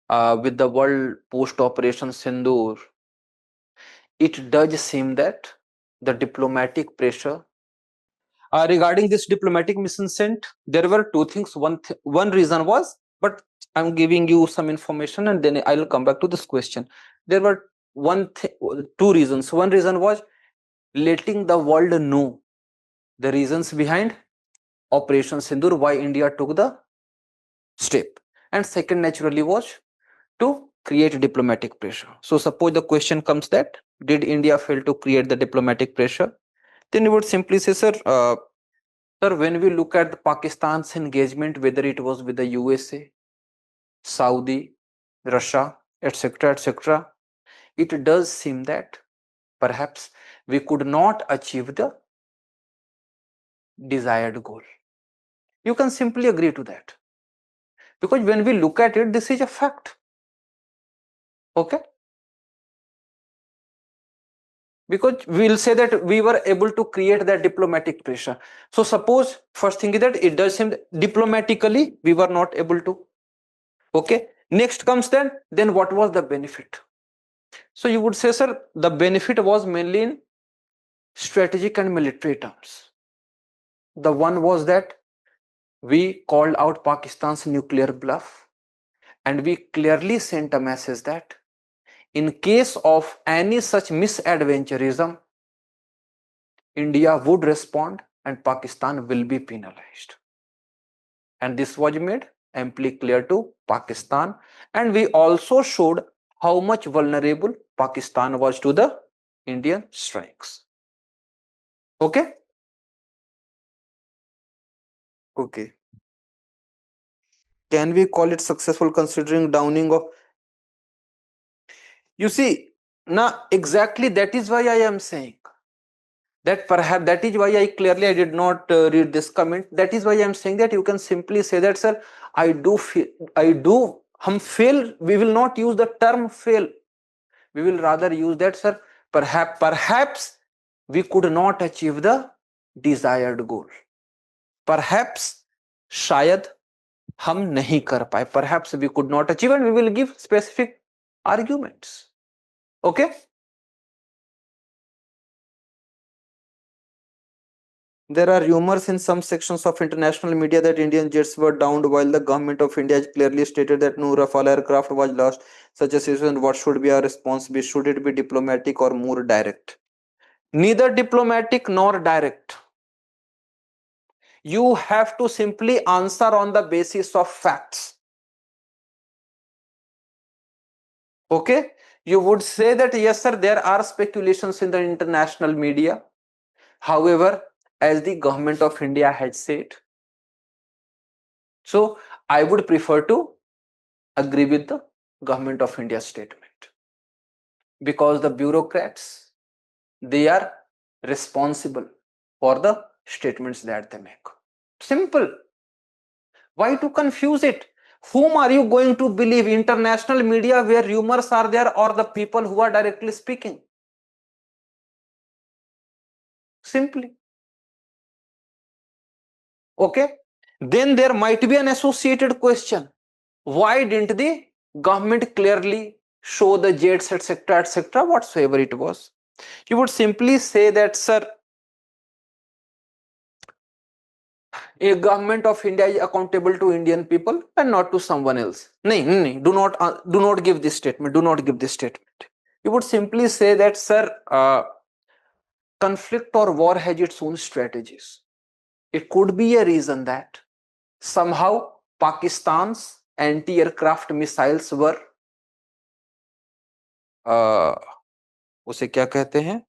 with the world post Operation Sindoor, it does seem that the diplomatic pressure regarding this diplomatic mission sent, there were two things. One reason was, but I'm giving you some information and then I'll come back to this question. There were two reasons. One reason was letting the world know the reasons behind Operation Sindoor, why India took the step. And second, naturally, was to create diplomatic pressure. So suppose the question comes that, did India fail to create the diplomatic pressure? Then you would simply say, sir, when we look at Pakistan's engagement, whether it was with the USA, Saudi, Russia, etc., etc., it does seem that perhaps we could not achieve the desired goal. You can simply agree to that. Because when we look at it, this is a fact. Okay? Because we'll say that we were able to create that diplomatic pressure. So suppose first thing is that it does seem diplomatically we were not able to. Okay. Next comes then what was the benefit? So you would say, sir, the benefit was mainly in strategic and military terms. The one was that we called out Pakistan's nuclear bluff and we clearly sent a message that in case of any such misadventurism, India would respond and Pakistan will be penalized. And this was made amply clear to Pakistan. And we also showed how much vulnerable Pakistan was to the Indian strikes. Okay? Okay. Can we call it successful considering downing of? You see, now exactly that is why I am saying that perhaps that is why I did not read this comment. That is why I am saying that you can simply say that, sir, I do hum fail. We will not use the term fail. We will rather use that, sir, perhaps we could not achieve the desired goal. Perhaps शायद हम नहीं कर पाए. Perhaps we could not achieve, and we will give specific arguments. Okay? There are rumors in some sections of international media that Indian jets were downed while the government of India has clearly stated that no Rafale aircraft was lost. Such a situation, what should be our response be? Should it be diplomatic or more direct? Neither diplomatic nor direct. You have to simply answer on the basis of facts. Okay? You would say that yes, sir, there are speculations in the international media. However, as the government of India had said, so I would prefer to agree with the government of India statement, because the bureaucrats, they are responsible for the statements that they make. Simple. Why to confuse it? Whom are you going to believe? International media where rumors are there, or the people who are directly speaking? Simply. Okay. Then there might be an associated question. Why didn't the government clearly show the jets, etc., etc., whatsoever it was? You would simply say that, sir, a government of India is accountable to Indian people and not to someone else. No, do not give this statement. Do not give this statement. You would simply say that, sir, conflict or war has its own strategies. It could be a reason that somehow Pakistan's anti-aircraft missiles were उसे क्या कहते हैं,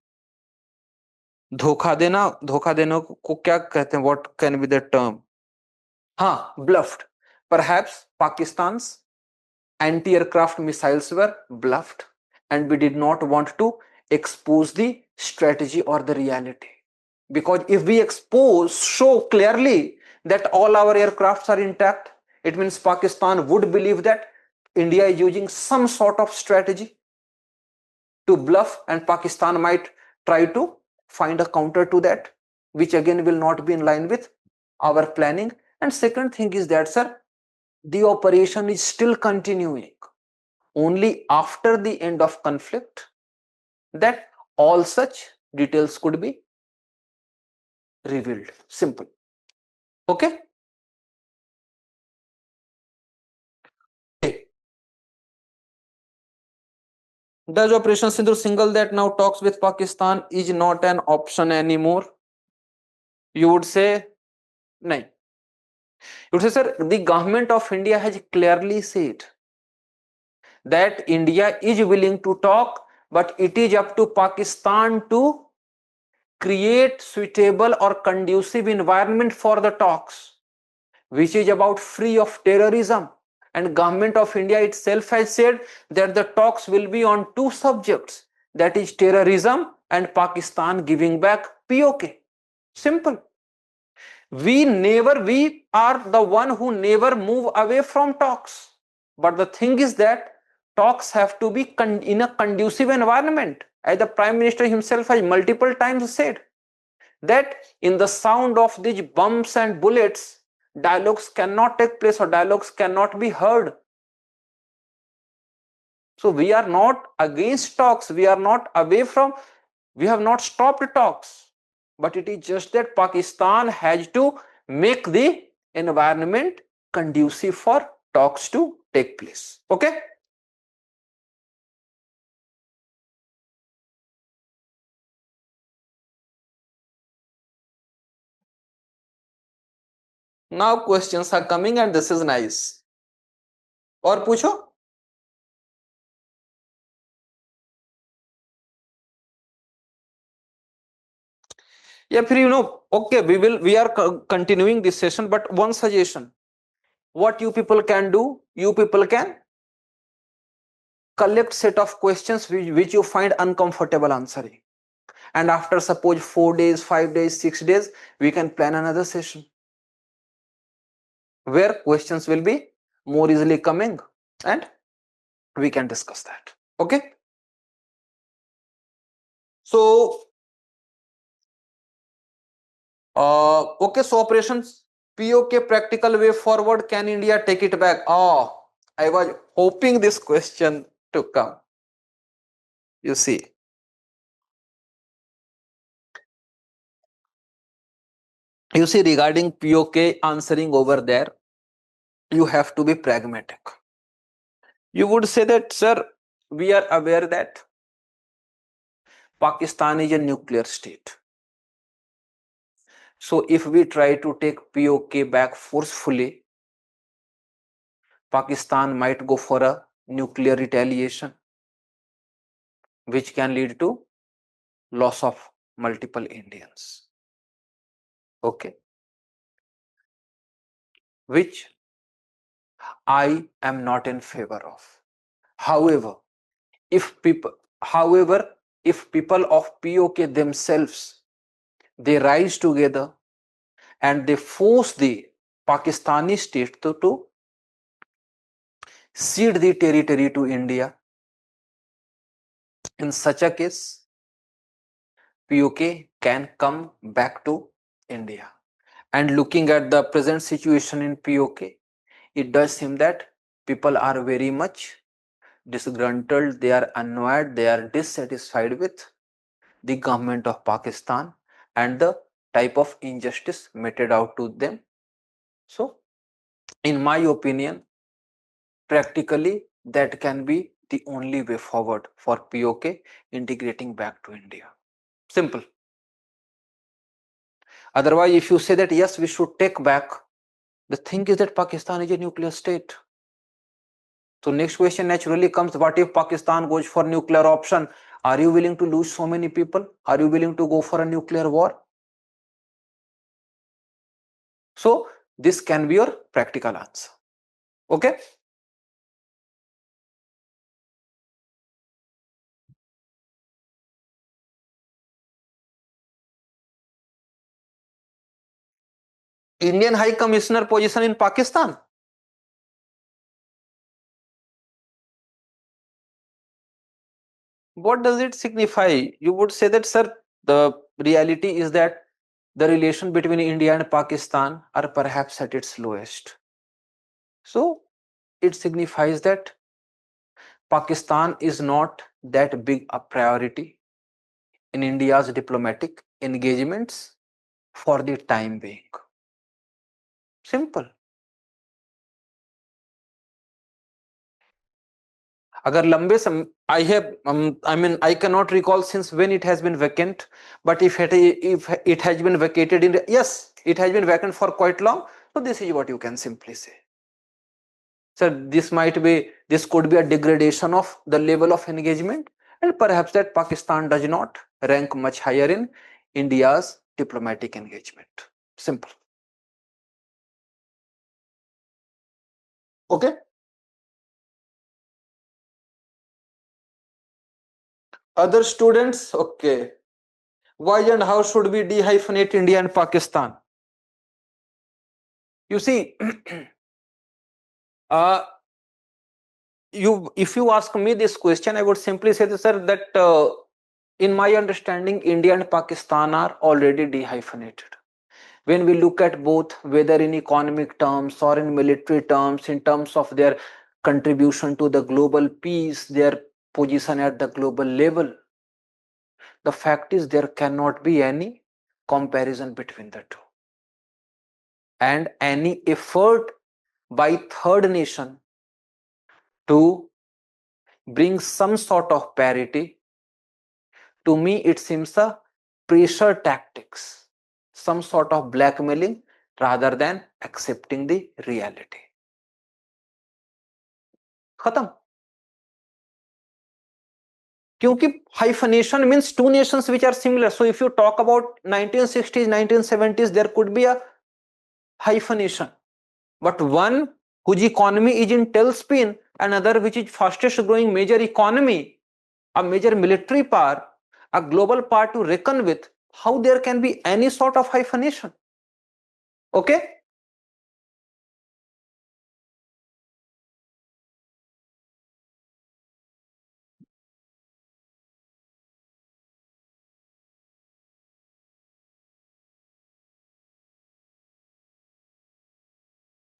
धोखा देना को क्या कहते हैं, what can be the term, हाँ, bluffed. Perhaps Pakistan's anti-aircraft missiles were bluffed and we did not want to expose the strategy or the reality, because if we show clearly that all our aircrafts are intact, it means Pakistan would believe that India is using some sort of strategy to bluff, and Pakistan might try to find a counter to that, which again will not be in line with our planning. And second thing is that, sir, the operation is still continuing. Only after the end of conflict that all such details could be revealed. Simple. Okay. Does Operation Sindoor single that now talks with Pakistan is not an option anymore? You would say, no. You would say, sir, the government of India has clearly said that India is willing to talk, but it is up to Pakistan to create suitable or conducive environment for the talks, which is about free of terrorism. And government of India itself has said that the talks will be on two subjects, that is terrorism and Pakistan giving back POK. Simple. We are the one who never move away from talks. But the thing is that talks have to be in a conducive environment. As the Prime Minister himself has multiple times said, that in the sound of these bumps and bullets, dialogues cannot take place or dialogues cannot be heard. So we are not against talks, we are not away from, we have not stopped talks, but it is just that Pakistan has to make the environment conducive for talks to take place. Okay. Now questions are coming and this is nice. और पूछो. Yeah, okay, we are continuing this session, but one suggestion. What you people can do, you people can collect set of questions which you find uncomfortable answering. And after suppose 4 days, 5 days, 6 days, we can plan another session where questions will be more easily coming and we can discuss that. Okay. So, okay, so operations POK practical way forward, can India take it back? Oh, I was hoping this question to come. You see, regarding POK answering over there, you have to be pragmatic. You would say that, sir, we are aware that Pakistan is a nuclear state. So if we try to take POK back forcefully, Pakistan might go for a nuclear retaliation, which can lead to loss of multiple Indians. Okay. Which I am not in favor of. However, if people of POK themselves, they rise together and they force the Pakistani state to cede the territory to India, in such a case, POK can come back to India. And looking at the present situation in POK, it does seem that people are very much disgruntled, they are annoyed, they are dissatisfied with the government of Pakistan and the type of injustice meted out to them. So, in my opinion, practically that can be the only way forward for POK integrating back to India. Simple. Otherwise, if you say that yes, we should take back, the thing is that Pakistan is a nuclear state. So next question naturally comes, what if Pakistan goes for nuclear option? Are you willing to lose so many people? Are you willing to go for a nuclear war? So this can be your practical answer. Okay. Indian High Commissioner position in Pakistan. What does it signify? You would say that, sir, the reality is that the relation between India and Pakistan are perhaps at its lowest. So it signifies that Pakistan is not that big a priority in India's diplomatic engagements for the time being. Simple. अगर लंबे समय I cannot recall since when it has been vacant, but if it has been vacated in, yes, it has been vacant for quite long. So this is what you can simply say. So this could be a degradation of the level of engagement, and perhaps that Pakistan does not rank much higher in India's diplomatic engagement. Simple. Okay. Other students, okay. Why and how should we dehyphenate India and Pakistan? You see, uh, if you ask me this question, I would simply say, sir, that in my understanding, India and Pakistan are already dehyphenated. When we look at both, whether in economic terms or in military terms, in terms of their contribution to the global peace, their position at the global level, the fact is there cannot be any comparison between the two. And any effort by third nation to bring some sort of parity, to me it seems a pressure tactics, some sort of blackmailing rather than accepting the reality. खत्म. क्योंकि hyphenation means two nations which are similar. So if you talk about 1960s, 1970s, there could be a hyphenation, but one whose economy is in tailspin, another which is fastest growing major economy, a major military power, a global power to reckon with, how there can be any sort of hyphenation? Okay.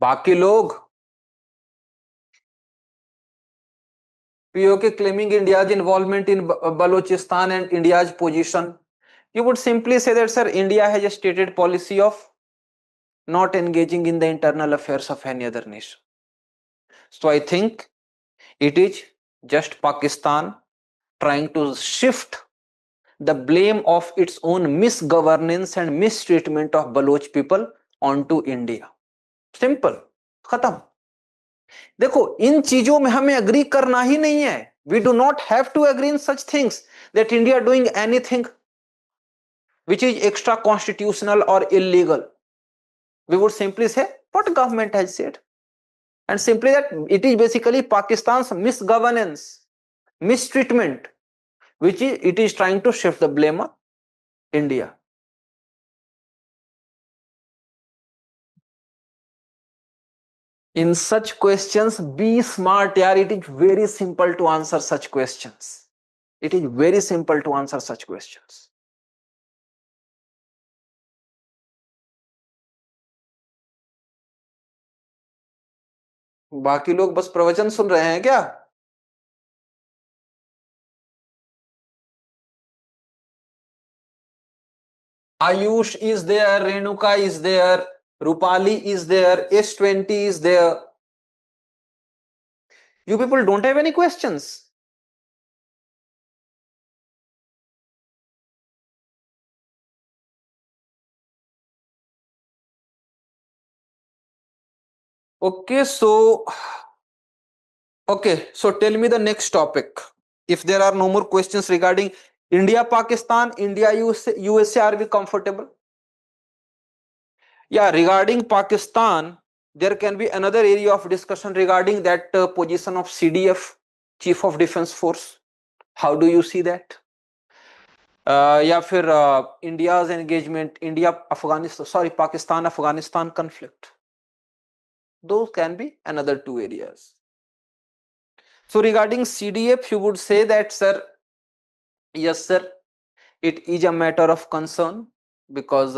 बाकी लोग POK claiming India's involvement in Balochistan and India's position, you would simply say that, sir, India has a stated policy of not engaging in the internal affairs of any other nation. So I think it is just Pakistan trying to shift the blame of its own misgovernance and mistreatment of Baloch people onto India. Simple. खत्म. देखो, इन चीजों में हमें agree करना ही नहीं है. We do not have to agree in such things that India doing anything which is extra constitutional or illegal. We would simply say what government has said, and simply that it is basically Pakistan's misgovernance, mistreatment, which it is trying to shift the blame on India. In such questions, be smart, yaar. It is very simple to answer such questions. It is very simple to answer such questions. बाकी लोग बस प्रवचन सुन रहे हैं क्या? Ayush is there, Renuka is there, Rupali is there, S20 is there. You people don't have any questions? Okay, so tell me the next topic. If there are no more questions regarding India, Pakistan, India, USA, are we comfortable? Yeah, regarding Pakistan, there can be another area of discussion regarding that position of CDF, Chief of Defense Force. How do you see that? या फिर India's engagement, India, Afghanistan, sorry, Pakistan, Afghanistan conflict. Those can be another two areas. So regarding CDF, you would say that, sir, yes, sir, it is a matter of concern because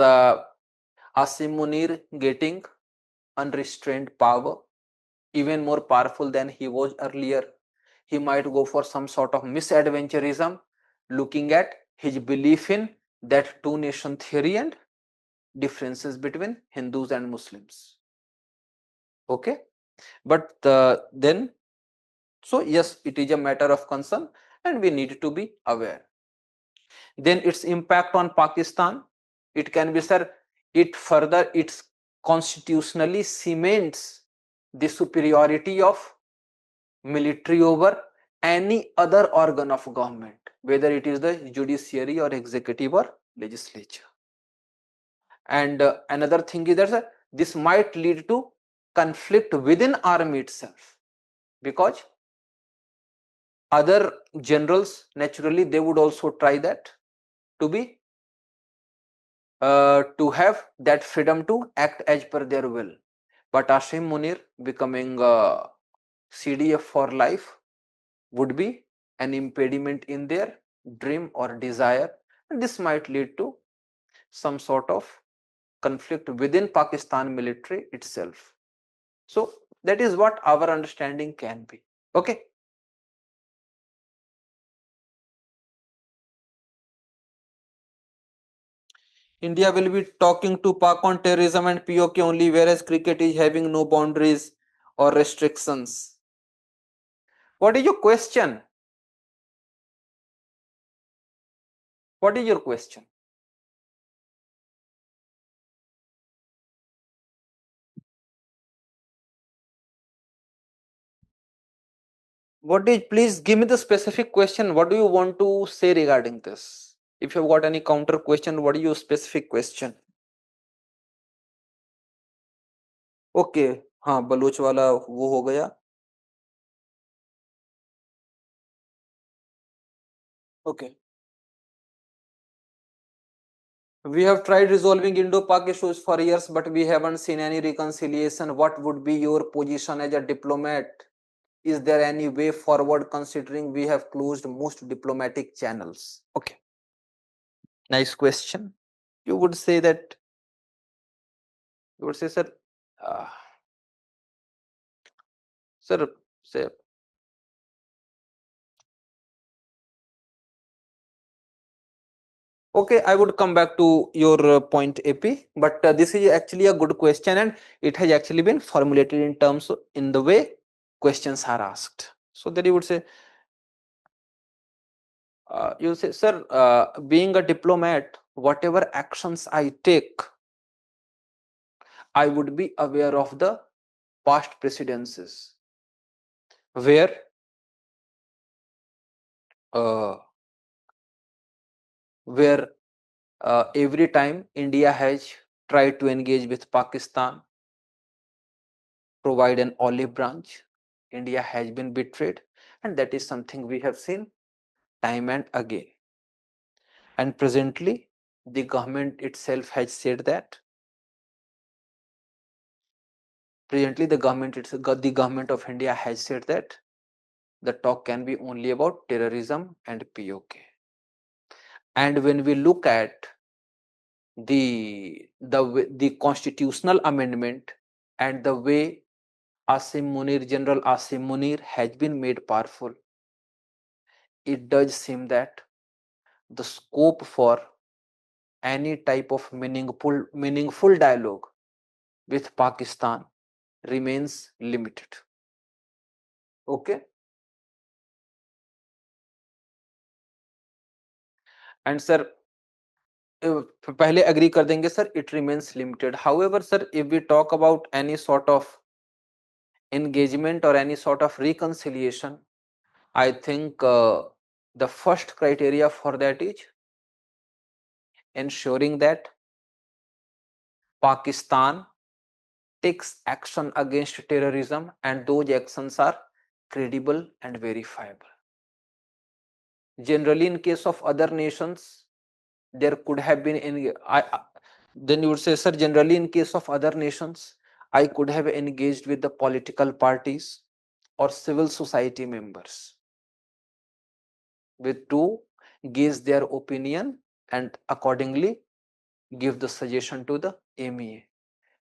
Asim Munir getting unrestrained power, even more powerful than he was earlier. He might go for some sort of misadventurism, looking at his belief in that two nation theory and differences between Hindus and Muslims. Okay, but then, so yes, it is a matter of concern and we need to be aware. Then its impact on Pakistan, it can be, sir, it constitutionally cements the superiority of military over any other organ of government, whether it is the judiciary or executive or legislature. And another thing is that this might lead to conflict within army itself, because other generals, naturally, they would also try that to be to have that freedom to act as per their will. But Asim Munir becoming CDF for life would be an impediment in their dream or desire, and this might lead to some sort of conflict within Pakistan military itself. So that is what our understanding can be. Okay. India will be talking to Pak on terrorism and POK only, whereas cricket is having no boundaries or restrictions. What is your question? What is your question? What is, please give me the specific question. What do you want to say regarding this? If you've got any counter question, what is your specific question? Okay, हाँ, बलूच वाला वो हो गया. Okay. We have tried resolving Indo-Pak issues for years, but we haven't seen any reconciliation. What would be your position as a diplomat? Is there any way forward considering we have closed most diplomatic channels? Okay. Nice question. You would say that, you would say, sir, sir, say, okay, I would come back to your point, AP, but this is actually a good question and it has actually been formulated in terms of, in the way questions are asked. So that you would say, you say, sir, being a diplomat, whatever actions I take, I would be aware of the past precedences where uh, where every time India has tried to engage with Pakistan, provide an olive branch, India has been betrayed, and that is something we have seen time and again. And presently, the government itself has said that. Presently, the government of India has said that the talk can be only about terrorism and POK. And when we look at the constitutional amendment and the way General Asim Munir has been made powerful, it does seem that the scope for any type of meaningful dialogue with Pakistan remains limited. Okay. And sir, पहले agree कर देंगे sir, it remains limited. However, sir, if we talk about any sort of engagement or any sort of reconciliation, I think the first criteria for that is ensuring that Pakistan takes action against terrorism and those actions are credible and verifiable. Generally, in case of other nations, there could have been then you would say, sir, generally in case of other nations, I could have engaged with the political parties or civil society members with to gauge their opinion and accordingly give the suggestion to the MEA.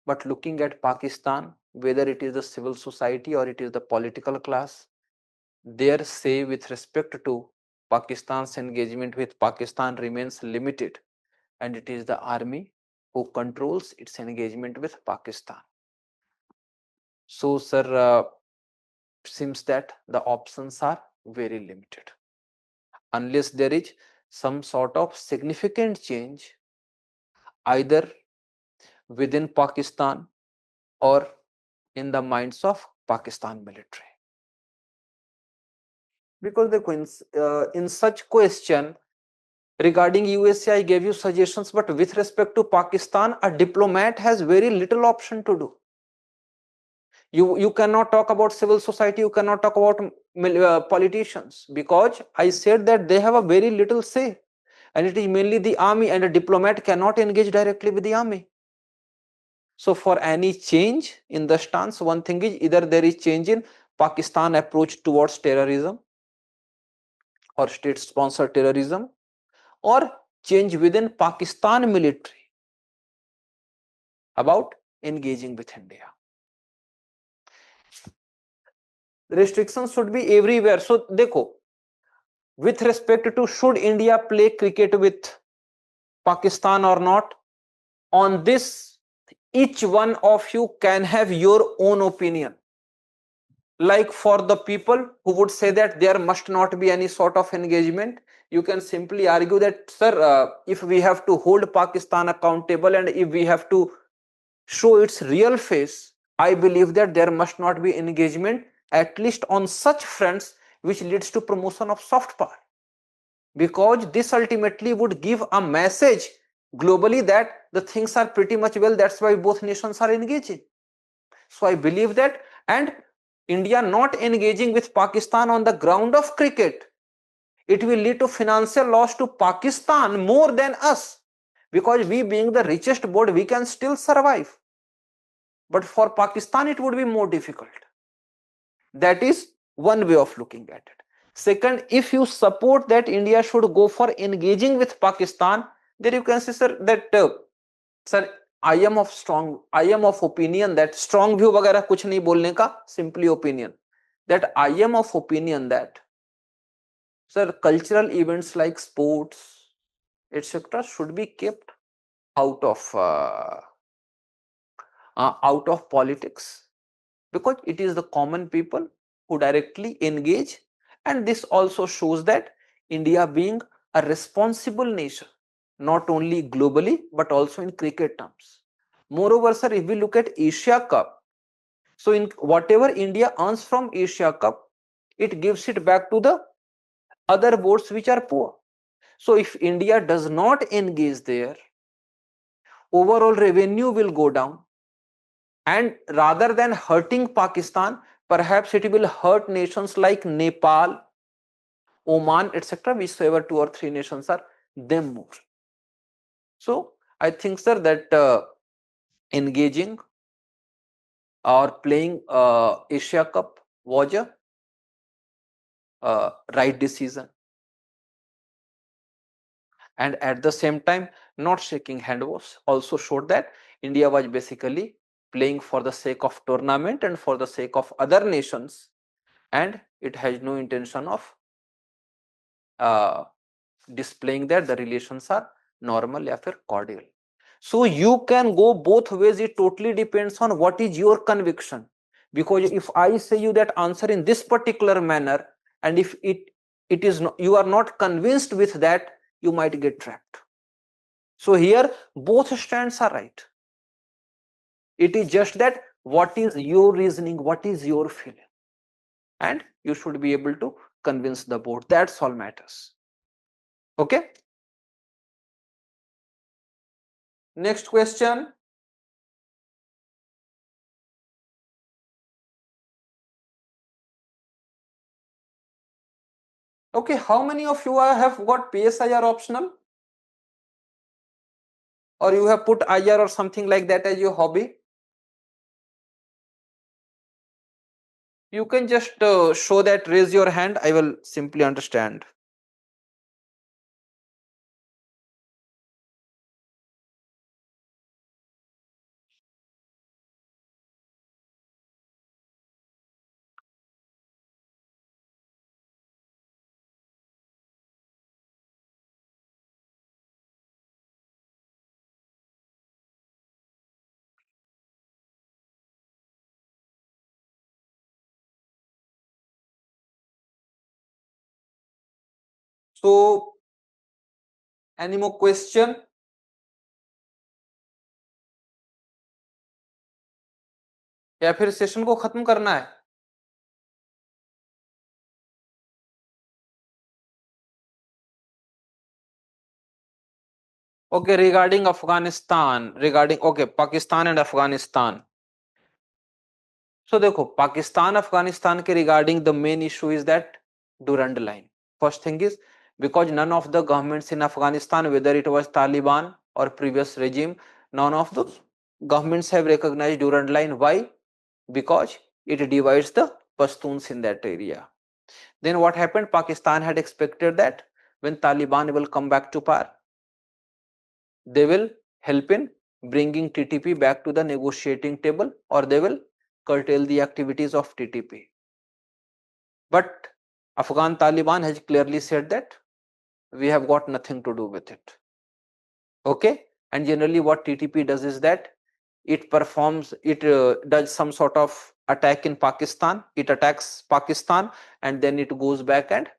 But looking at Pakistan, whether it is the civil society or it is the political class, their say with respect to Pakistan's engagement with Pakistan remains limited, and it is the army who controls its engagement with Pakistan. So, sir, seems that the options are very limited. Unless there is some sort of significant change either within Pakistan or in the minds of Pakistan military. Because in such question regarding USA, I gave you suggestions, but with respect to Pakistan, a diplomat has very little option to do. You cannot talk about civil society, you cannot talk about politicians, because I said that they have a very little say, and it is mainly the army, and a diplomat cannot engage directly with the army. So for any change in the stance, one thing is either there is change in Pakistan approach towards terrorism or state sponsored terrorism, or change within Pakistan military about engaging with India. Restrictions should be everywhere. So dekho, with respect to should India play cricket with Pakistan or not, on this each one of you can have your own opinion. Like for the people who would say that there must not be any sort of engagement, you can simply argue that, sir, if we have to hold Pakistan accountable and if we have to show its real face, I believe that there must not be engagement, at least on such fronts which leads to promotion of soft power, because this ultimately would give a message globally that the things are pretty much well, that's why both nations are engaging. So I believe that, and India not engaging with Pakistan on the ground of cricket, it will lead to financial loss to Pakistan more than us, because we being the richest board, we can still survive, but for Pakistan it would be more difficult. That is one way of looking at it. Second, if you support that India should go for engaging with Pakistan, then you can say, sir, that sir, I am of opinion that strong view वगैरह कुछ नहीं बोलने का, simply opinion, that I am of opinion that, sir, cultural events like sports, etc., should be kept out of politics, because it is the common people who directly engage, and this also shows that India being a responsible nation, not only globally but also in cricket terms. Moreover, sir, if we look at Asia Cup, so in whatever India earns from Asia Cup, it gives it back to the other boards which are poor. So if India does not engage there, overall revenue will go down, and rather than hurting Pakistan, perhaps it will hurt nations like Nepal, Oman, etc., whichever 2 or 3 nations are them more. So I think, sir, that engaging or playing Asia Cup was a right decision, and at the same time not shaking hand was also showed that India was basically playing for the sake of tournament and for the sake of other nations, and it has no intention of displaying that the relations are normal or cordial. So you can go both ways. It totally depends on what is your conviction, because if I say you that answer in this particular manner, and if it is not, you are not convinced with that, you might get trapped. So here both stands are right. It is just that what is your reasoning, what is your feeling, and you should be able to convince the board. That's all matters. Okay. Next question. Okay, how many of you have got PSIR optional, or you have put IR or something like that as your hobby? You can just show that, raise your hand, I will simply understand. So any more question? या फिर session को खत्म करना है? Okay, regarding Afghanistan, okay, Pakistan and Afghanistan. So देखो, Pakistan Afghanistan के regarding the main issue is that Durand line. First thing is, because none of the governments in Afghanistan, whether it was Taliban or previous regime, none of those governments have recognized Durand line. Why? Because it divides the Pashtuns in that area. Then what happened? Pakistan had expected that when Taliban will come back to power, they will help in bringing TTP back to the negotiating table, or they will curtail the activities of TTP. But Afghan Taliban has clearly said that we have got nothing to do with it. Okay, and generally what TTP does is that it does some sort of attack in Pakistan, it attacks Pakistan, and then it goes back and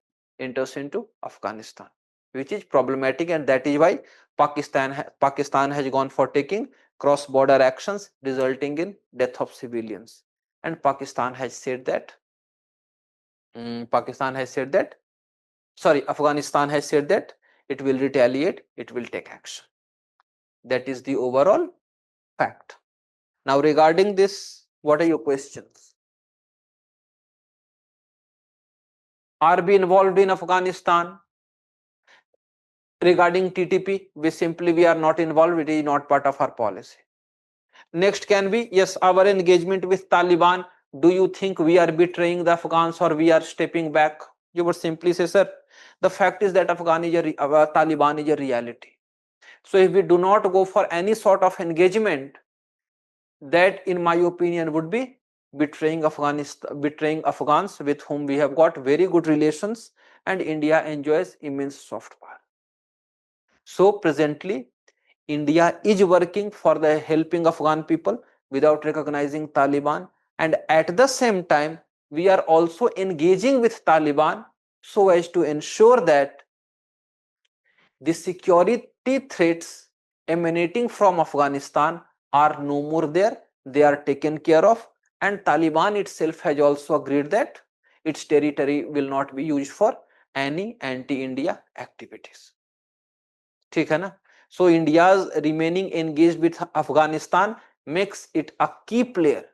enters into Afghanistan, which is problematic, and that is why Pakistan has gone for taking cross border actions resulting in death of civilians. And Pakistan has said that Afghanistan has said that it will retaliate, it will take action. That is the overall fact. Now regarding this, what are your questions? Are we involved in Afghanistan? Regarding TTP, we are not involved, it is not part of our policy. Next can be, yes, our engagement with Taliban, do you think we are betraying the Afghans or we are stepping back? You would simply say, sir, the fact is that Taliban is a reality. So if we do not go for any sort of engagement, that in my opinion would be betraying Afghans with whom we have got very good relations, and India enjoys immense soft power. So presently India is working for the helping Afghan people without recognizing Taliban, and at the same time we are also engaging with Taliban so as to ensure that the security threats emanating from Afghanistan are no more there, they are taken care of, and Taliban itself has also agreed that its territory will not be used for any anti-India activities. ठीक है ना? So India's remaining engaged with Afghanistan makes it a key player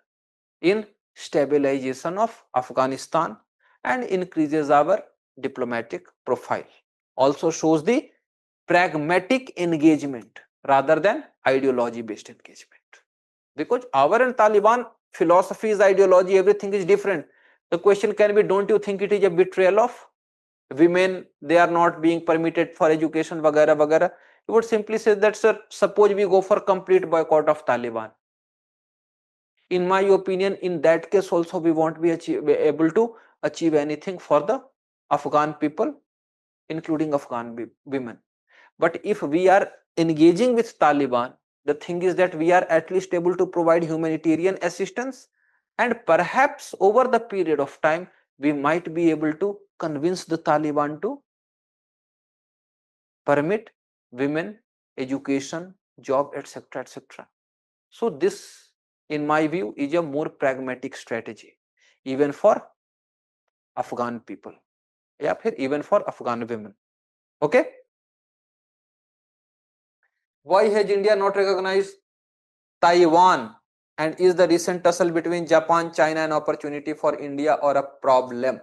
in stabilization of Afghanistan and increases our diplomatic profile. Also shows the pragmatic engagement rather than ideology based engagement, because our and Taliban philosophies, ideology, everything is different. The question can be, don't you think it is a betrayal of women, they are not being permitted for education, vagara vagara? You would simply say that, sir, suppose we go for complete boycott of Taliban. In my opinion, in that case also we won't be able to achieve anything for the Afghan people, including Afghan women. But if we are engaging with Taliban, the thing is that we are at least able to provide humanitarian assistance, and perhaps over the period of time we might be able to convince the Taliban to permit women education, job, etc., etc. So this in my view, is a more pragmatic strategy, even for Afghan people, या फिर even for Afghan women. Okay? Why has India not recognized Taiwan? And is the recent tussle between Japan, China an opportunity for India or a problem?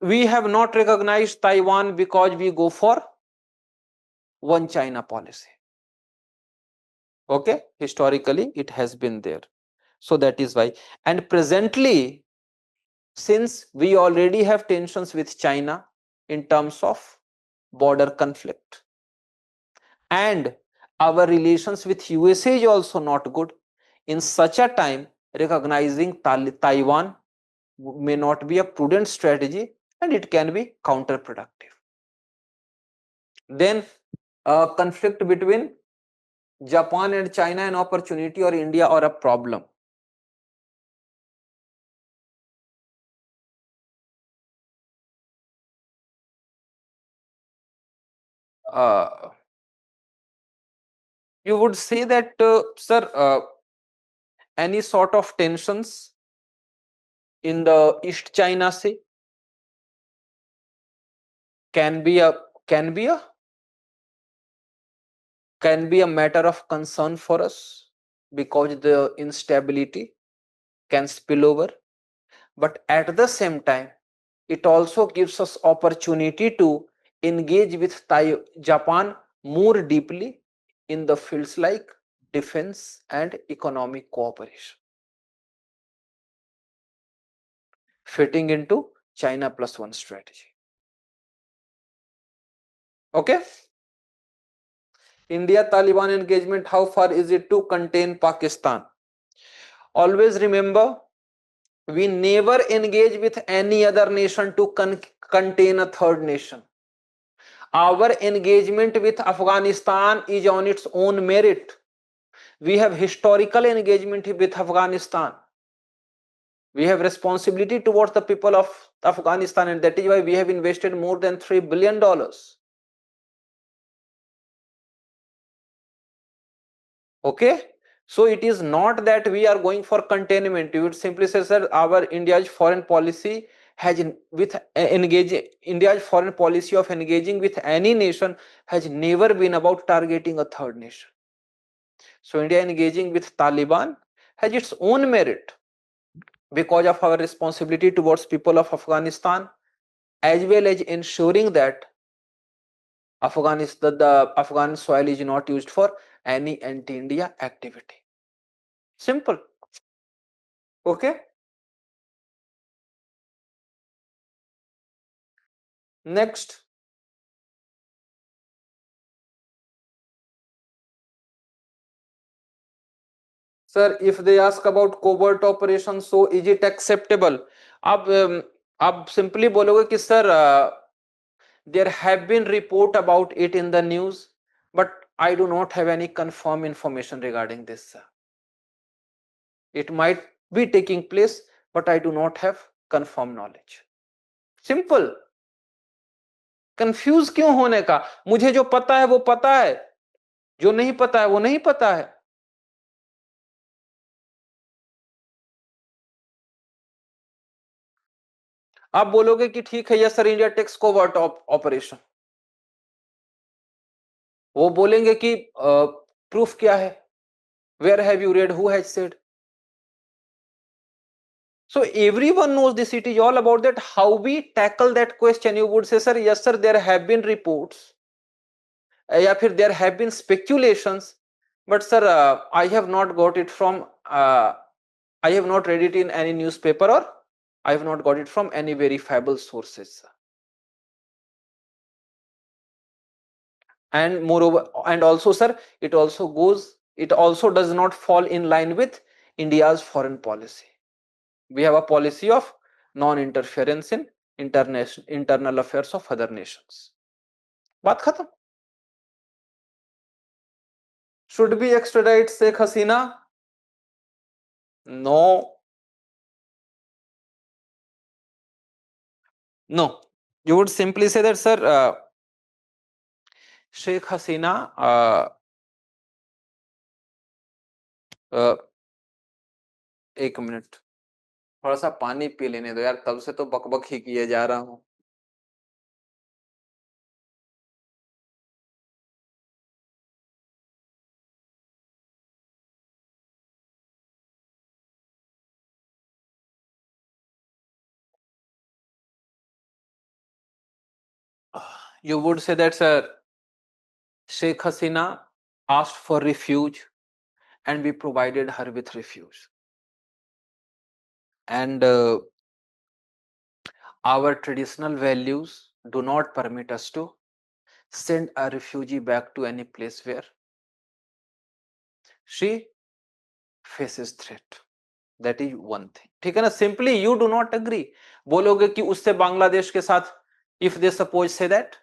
We have not recognized Taiwan because we go for one China policy. Okay, historically it has been there. So that is why. And presently, since we already have tensions with China in terms of border conflict, and our relations with USA is also not good, in such a time, recognizing Taiwan may not be a prudent strategy and it can be counterproductive. Then conflict between Japan and China an opportunity or India or a problem? You would say that, sir, any sort of tensions in the East China Sea can be a can be a can be a matter of concern for us because the instability can spill over. But at the same time, it also gives us opportunity to engage with Japan more deeply in the fields like defense and economic cooperation, fitting into China plus one strategy. Okay? India Taliban engagement, how far is it to contain Pakistan? Always remember, we never engage with any other nation to contain a third nation. Our engagement with Afghanistan is on its own merit. We have historical engagement with Afghanistan. We have responsibility towards the people of Afghanistan, and that is why we have invested more than $3 billion. Okay? So it is not that we are going for containment. You would simply say, sir, our India's foreign policy has with engaging India's foreign policy of engaging with any nation has never been about targeting a third nation. So India engaging with Taliban has its own merit because of our responsibility towards people of Afghanistan, as well as ensuring that Afghanistan, the Afghan soil is not used for any anti-India activity. Simple. Okay. Next. Sir, if they ask about covert operations, so is it acceptable? आप simply बोलोगे कि sir, there have been report about it in the news, but I do not have any confirmed information regarding this, sir. It might be taking place, but I do not have confirmed knowledge. Simple. Confuse क्यों होने का? मुझे जो पता है वो पता है, जो नहीं पता है वो नहीं पता है. आप बोलोगे कि ठीक है, yes sir, India takes covert operation. वो बोलेंगे कि प्रूफ क्या है? Where have you read? Who has said? So everyone knows this. It is all about that how we tackle that question. You would say, sir, yes sir, there have been reports, या फिर there have been speculations, but sir, I have not got it from I have not read it in any newspaper, or I have not got it from any verifiable sources. And moreover, and also sir, it also does not fall in line with India's foreign policy. We have a policy of non-interference in internal affairs of other nations. बात खत्म. Should we extradite Sheikh Hasina? No. No. You would simply say that, sir, Sheikh Hasina एक minute, थोड़ा सा पानी P लेने दो यार, तब से तो बकबक ही किए जा रहा हूं। You would say that, sir, Sheikh Hasina asked for refuge and we provided her with refuge. And our traditional values do not permit us to send a refugee back to any place where she faces threat. That is one thing. ठीक है ना? Simply you do not agree. बोलोगे कि उससे बांग्लादेश के साथ, if they suppose say that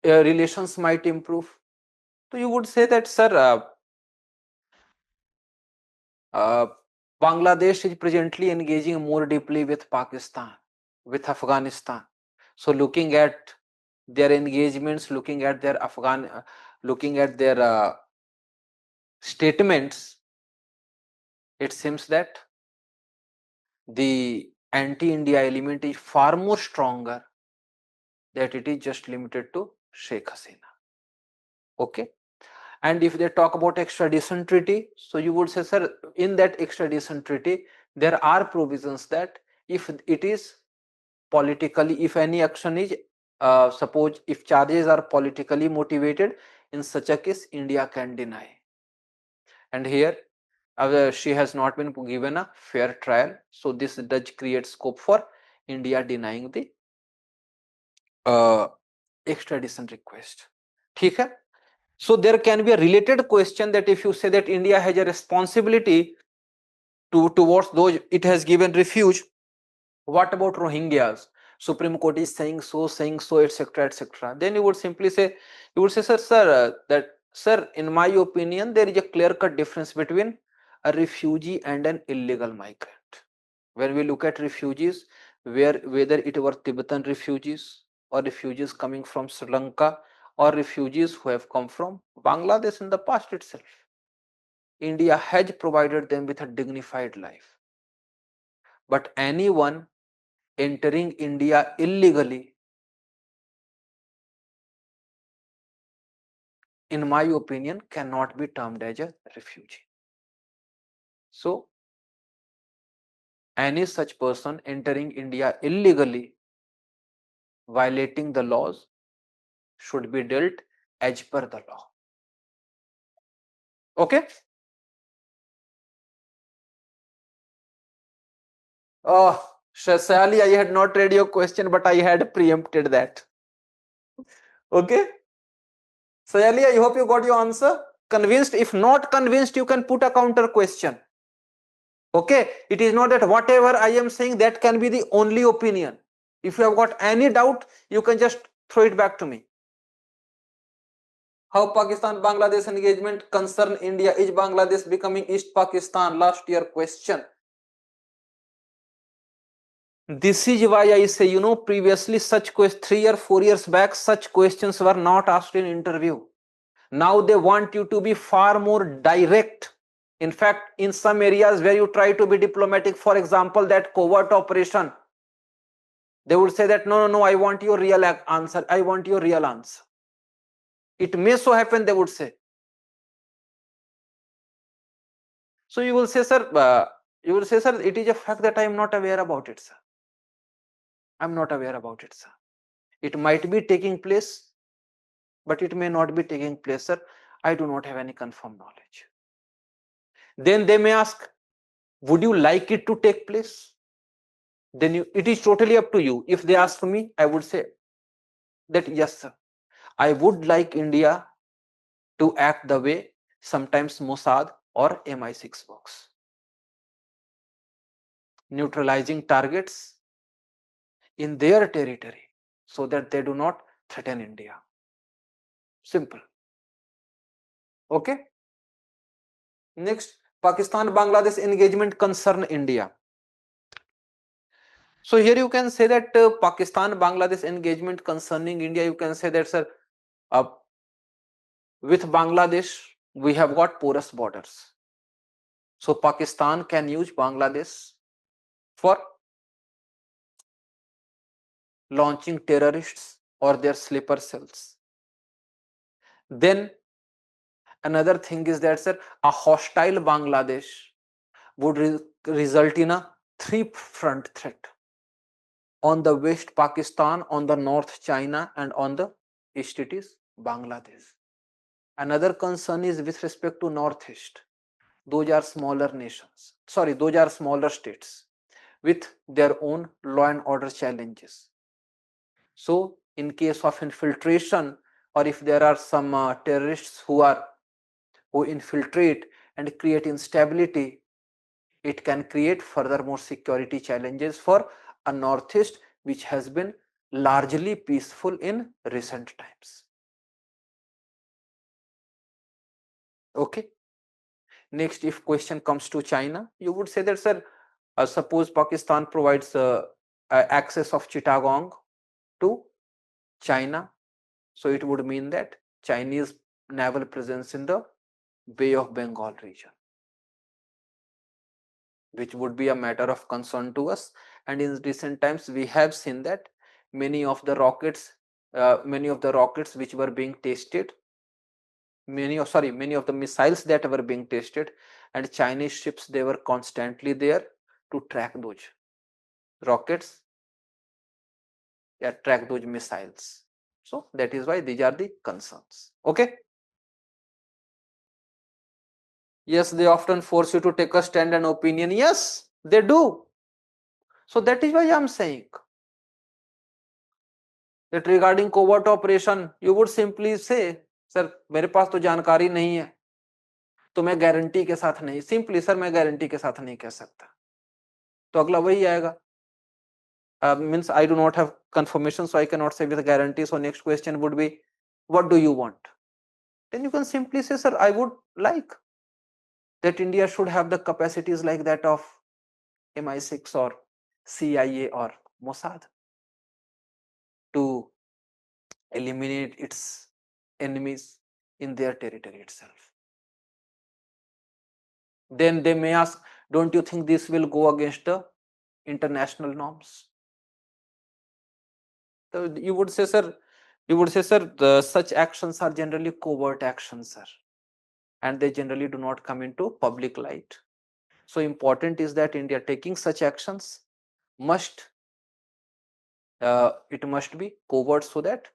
relations might improve, so you would say that, sir, Bangladesh is presently engaging more deeply with Pakistan, with Afghanistan. So looking at their engagements, looking at their statements, it seems that the anti-India element is far more stronger that it is just limited to Sheikh Hasina. Okay. And if they talk about extradition treaty, so you would say, sir, in that extradition treaty, there are provisions that if it is politically, if any action is, suppose if charges are politically motivated, in such a case, India can deny. And here, she has not been given a fair trial. So this does create scope for India denying the extradition request. ठीक है? So there can be a related question that if you say that India has a responsibility towards those it has given refuge, what about Rohingyas? Supreme Court is saying so, etc., etc. Then you would simply say, sir, that, sir, in my opinion, there is a clear-cut difference between a refugee and an illegal migrant. When we look at refugees, whether it were Tibetan refugees or refugees coming from Sri Lanka or refugees who have come from Bangladesh in the past itself, India has provided them with a dignified life. But anyone entering India illegally, in my opinion, cannot be termed as a refugee. So, any such person entering India illegally, violating the laws, should be dealt as per the law. Okay? Oh, Shasali, I had not read your question, but I had preempted that. Okay? Sayali, I hope you got your answer. Convinced? If not convinced, you can put a counter question. Okay? It is not that whatever I am saying, that can be the only opinion. If you have got any doubt, you can just throw it back to me. How Pakistan-Bangladesh engagement concern India? Is Bangladesh becoming East Pakistan? Last year question. This is why I say, previously such 3 or 4 years back, such questions were not asked in interview. Now they want you to be far more direct. In fact, in some areas where you try to be diplomatic, for example, that covert operation, they would say that, no, I want your real answer. I want your real answer. It may so happen, they would say. So you will say, sir, it is a fact that I am not aware about it, sir. I'm not aware about it, sir. It might be taking place, but it may not be taking place, sir. I do not have any confirmed knowledge. Then they may ask, would you like it to take place? Then it is totally up to you. If they ask me, I would say that yes, sir, I would like India to act the way sometimes Mossad or MI6 works, neutralizing targets in their territory so that they do not threaten India. Simple. Okay. Next, Pakistan-Bangladesh engagement concern India. So here you can say that Pakistan-Bangladesh engagement concerning India, you can say that, sir, with Bangladesh, we have got porous borders. So Pakistan can use Bangladesh for launching terrorists or their sleeper cells. Then another thing is that, sir, a hostile Bangladesh would result in a three-front threat. On the west, Pakistan; on the north, China; and on the east, it is Bangladesh. Another concern is with respect to northeast. Those are smaller nations. Sorry, those are smaller states with their own law and order challenges. So, in case of infiltration, or if there are some terrorists who infiltrate and create instability, it can create furthermore security challenges for a northeast which has been largely peaceful in recent times. Okay. Next, if question comes to China, you would say that, sir, suppose Pakistan provides access of Chittagong to China, so it would mean that Chinese naval presence in the Bay of Bengal region, which would be a matter of concern to us. And in recent times, we have seen that many of the rockets which were being tested, many of the missiles that were being tested, and Chinese ships, they were constantly there to track those rockets, track those missiles. So that is why these are the concerns. Okay. Yes, they often force you to take a stand and opinion. Yes, they do. So that is why I am saying that regarding covert operation, you would simply say, sir, मेरे पास तो जानकारी नहीं है, तो मैं guarantee के साथ नहीं, सिंपली सर मैं गारंटी के साथ नहीं कह सकता, तो अगला वही आएगा. Means I do not have confirmation, so I cannot say with guarantee. So next question would be, what do you want? Then you can simply say, sir, I would like that India should have the capacities like that of MI6 or CIA or Mossad to eliminate its enemies in their territory itself. Then they may ask, don't you think this will go against the international norms? So you would say, sir, such actions are generally covert actions, sir, and they generally do not come into public light. So important is that India taking such actions must be covert, so that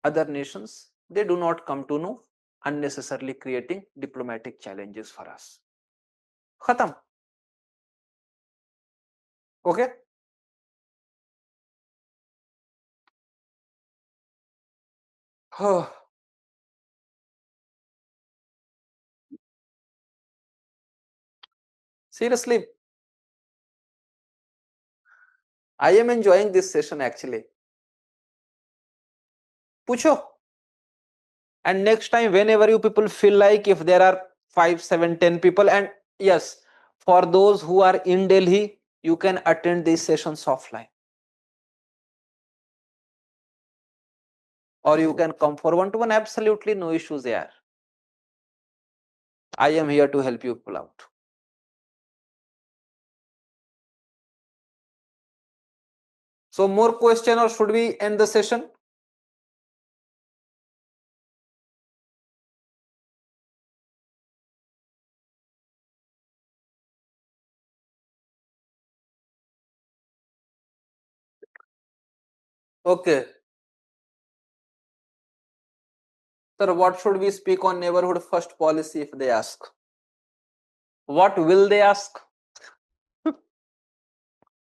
other nations, they do not come to know, unnecessarily creating diplomatic challenges for us. Khatam. Okay. Seriously, I am enjoying this session actually. Pucho. And next time, whenever you people feel like, if there are 5, 7, 10 people, and yes, for those who are in Delhi, you can attend these sessions offline, or you can come for one-to-one. Absolutely no issues there. I am here to help you pull out. So more question, or should we end the session? Okay. Sir, what should we speak on neighborhood first policy if they ask? What will they ask?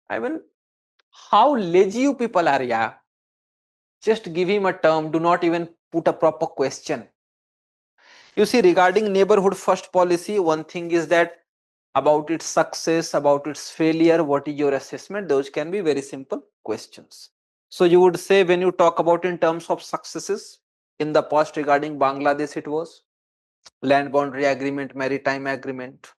I mean, how lazy you people are, yeah. Just give him a term, do not even put a proper question. You see, regarding neighborhood first policy, one thing is that about its success, about its failure, what is your assessment? Those can be very simple questions. So you would say, when you talk about in terms of successes, in the past regarding Bangladesh, it was land boundary agreement, maritime agreement,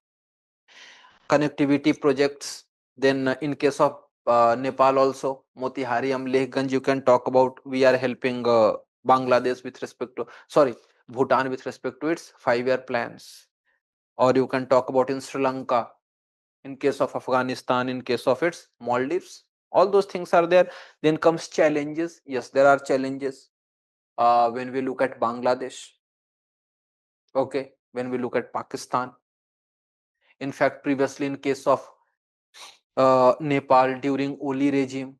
connectivity projects. Then in case of Nepal also, Motihari, Amlehganj, you can talk about, we are helping Bangladesh with respect to, Bhutan with respect to its 5-year plans. or you can talk about in Sri Lanka, in case of Afghanistan, in case of its Maldives. All those things are there. Then comes challenges. Yes, there are challenges when we look at Bangladesh. Okay, when we look at Pakistan. In fact, previously in case of Nepal during Oli regime,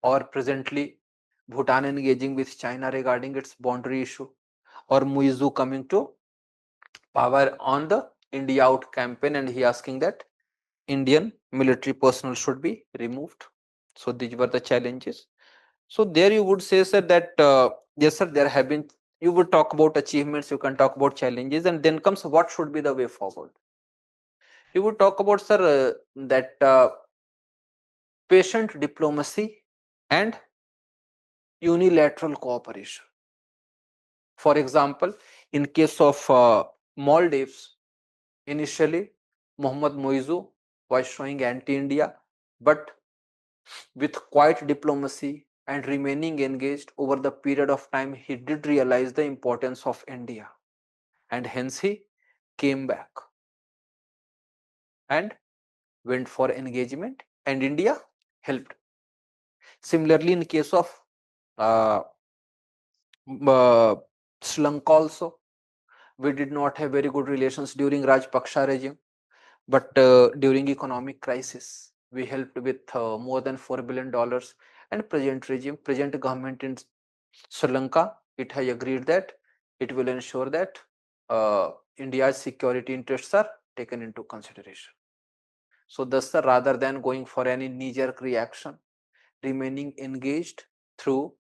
or presently Bhutan engaging with China regarding its boundary issue, or Muizu coming to power on the India Out campaign, and he asking that Indian military personnel should be removed. So these were the challenges. So there you would say, sir, that yes, sir, there have been. You would talk about achievements, you can talk about challenges, and then comes what should be the way forward. You would talk about, sir, that patient diplomacy and unilateral cooperation. For example, in case of Maldives, initially Mohammad Muizu was showing anti-India, but with quiet diplomacy and remaining engaged over the period of time, he did realize the importance of India, and hence he came back and went for engagement, and India helped. Similarly, in case of uh, Sri Lanka also, we did not have very good relations during Rajpaksha regime, but during economic crisis, we helped with more than $4 billion. And present government in Sri Lanka, it has agreed that it will ensure that India's security interests are taken into consideration. So thus, sir, rather than going for any knee-jerk reaction, remaining engaged through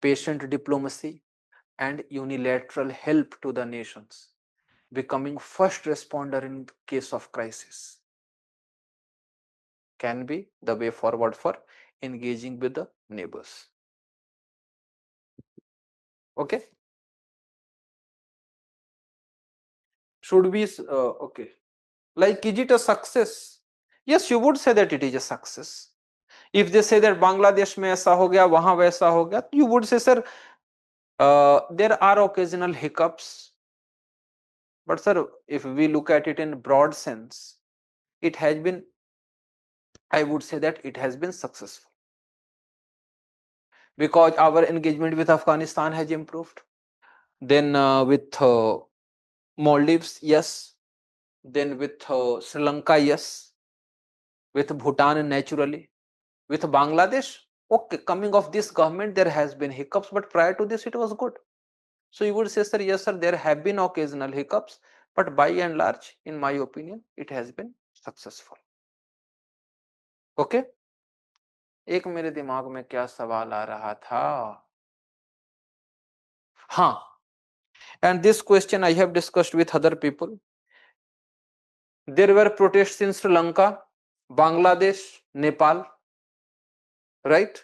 patient diplomacy and unilateral help to the nations, becoming first responder in case of crisis, can be the way forward for engaging with the neighbors. Okay. Should we okay, like, is it a success? Yes, you would say that it is a success. If they say that Bangladesh में ऐसा हो गया, वहां वैसा हो गया, you would say, sir, there are occasional hiccups, but sir, if we look at it in broad sense, it has been, I would say that it has been successful, because our engagement with Afghanistan has improved. Then with Maldives, yes. Then with Sri Lanka, yes. With Bhutan, naturally. With Bangladesh, okay, coming of this government, there has been hiccups, but prior to this, it was good. So you would say, sir, yes, sir, there have been occasional hiccups, but by and large, in my opinion, it has been successful. Okay. एक मेरे दिमाग में क्या सवाल आ रहा था, हाँ, and this question I have discussed with other people. There were protests in Sri Lanka, Bangladesh, Nepal, right?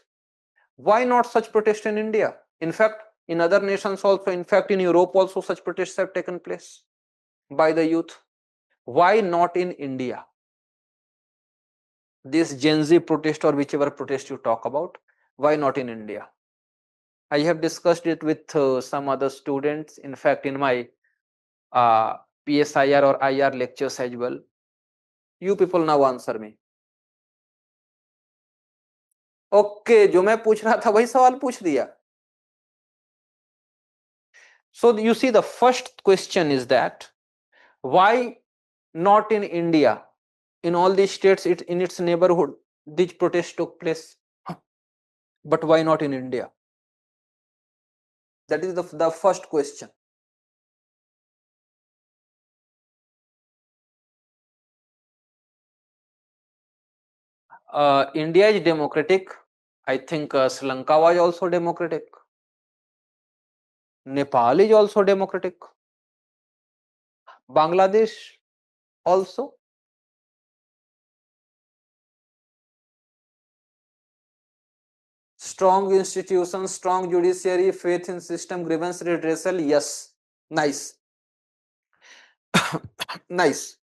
Why not such protests in India? In fact, in other nations also, in fact, in Europe also, such protests have taken place by the youth. Why not in India? This Gen Z protest, or whichever protest you talk about, why not in India? I have discussed it with some other students, in fact, in my PSIR or IR lectures as well. You people now answer me. Okay, जो मैं पूछ रहा था वही सवाल पूछ दिया. So you see, the first question is that why not in India? In all these states, in its neighborhood, these protests took place. But why not in India? That is the first question. India is democratic. I think Sri Lanka was also democratic. Nepal is also democratic. Bangladesh also. Strong institutions, strong judiciary, faith in system, grievance redressal. Yes. Nice. Nice.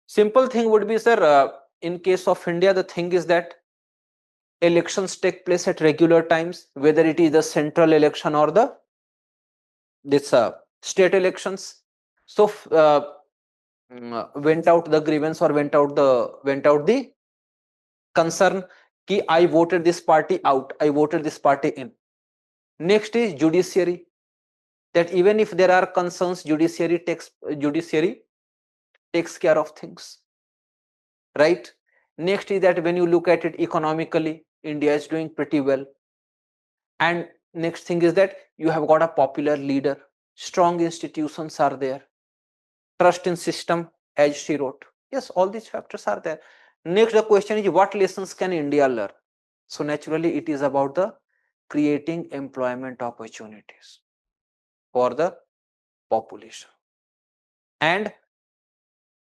Simple thing would be, sir, in case of India, the thing is that elections take place at regular times, whether it is the central election or the this state elections. So went out the grievance or went out the concern ki I voted this party out, I voted this party in. Next is judiciary, that even if there are concerns, judiciary takes care of things, right? Next is that when you look at it economically, India is doing pretty well. And next thing is that you have got a popular leader, strong institutions are there, trust in system, as she wrote. Yes, all these factors are there. Next, the question is what lessons can India learn? So naturally, it is about the creating employment opportunities for the population and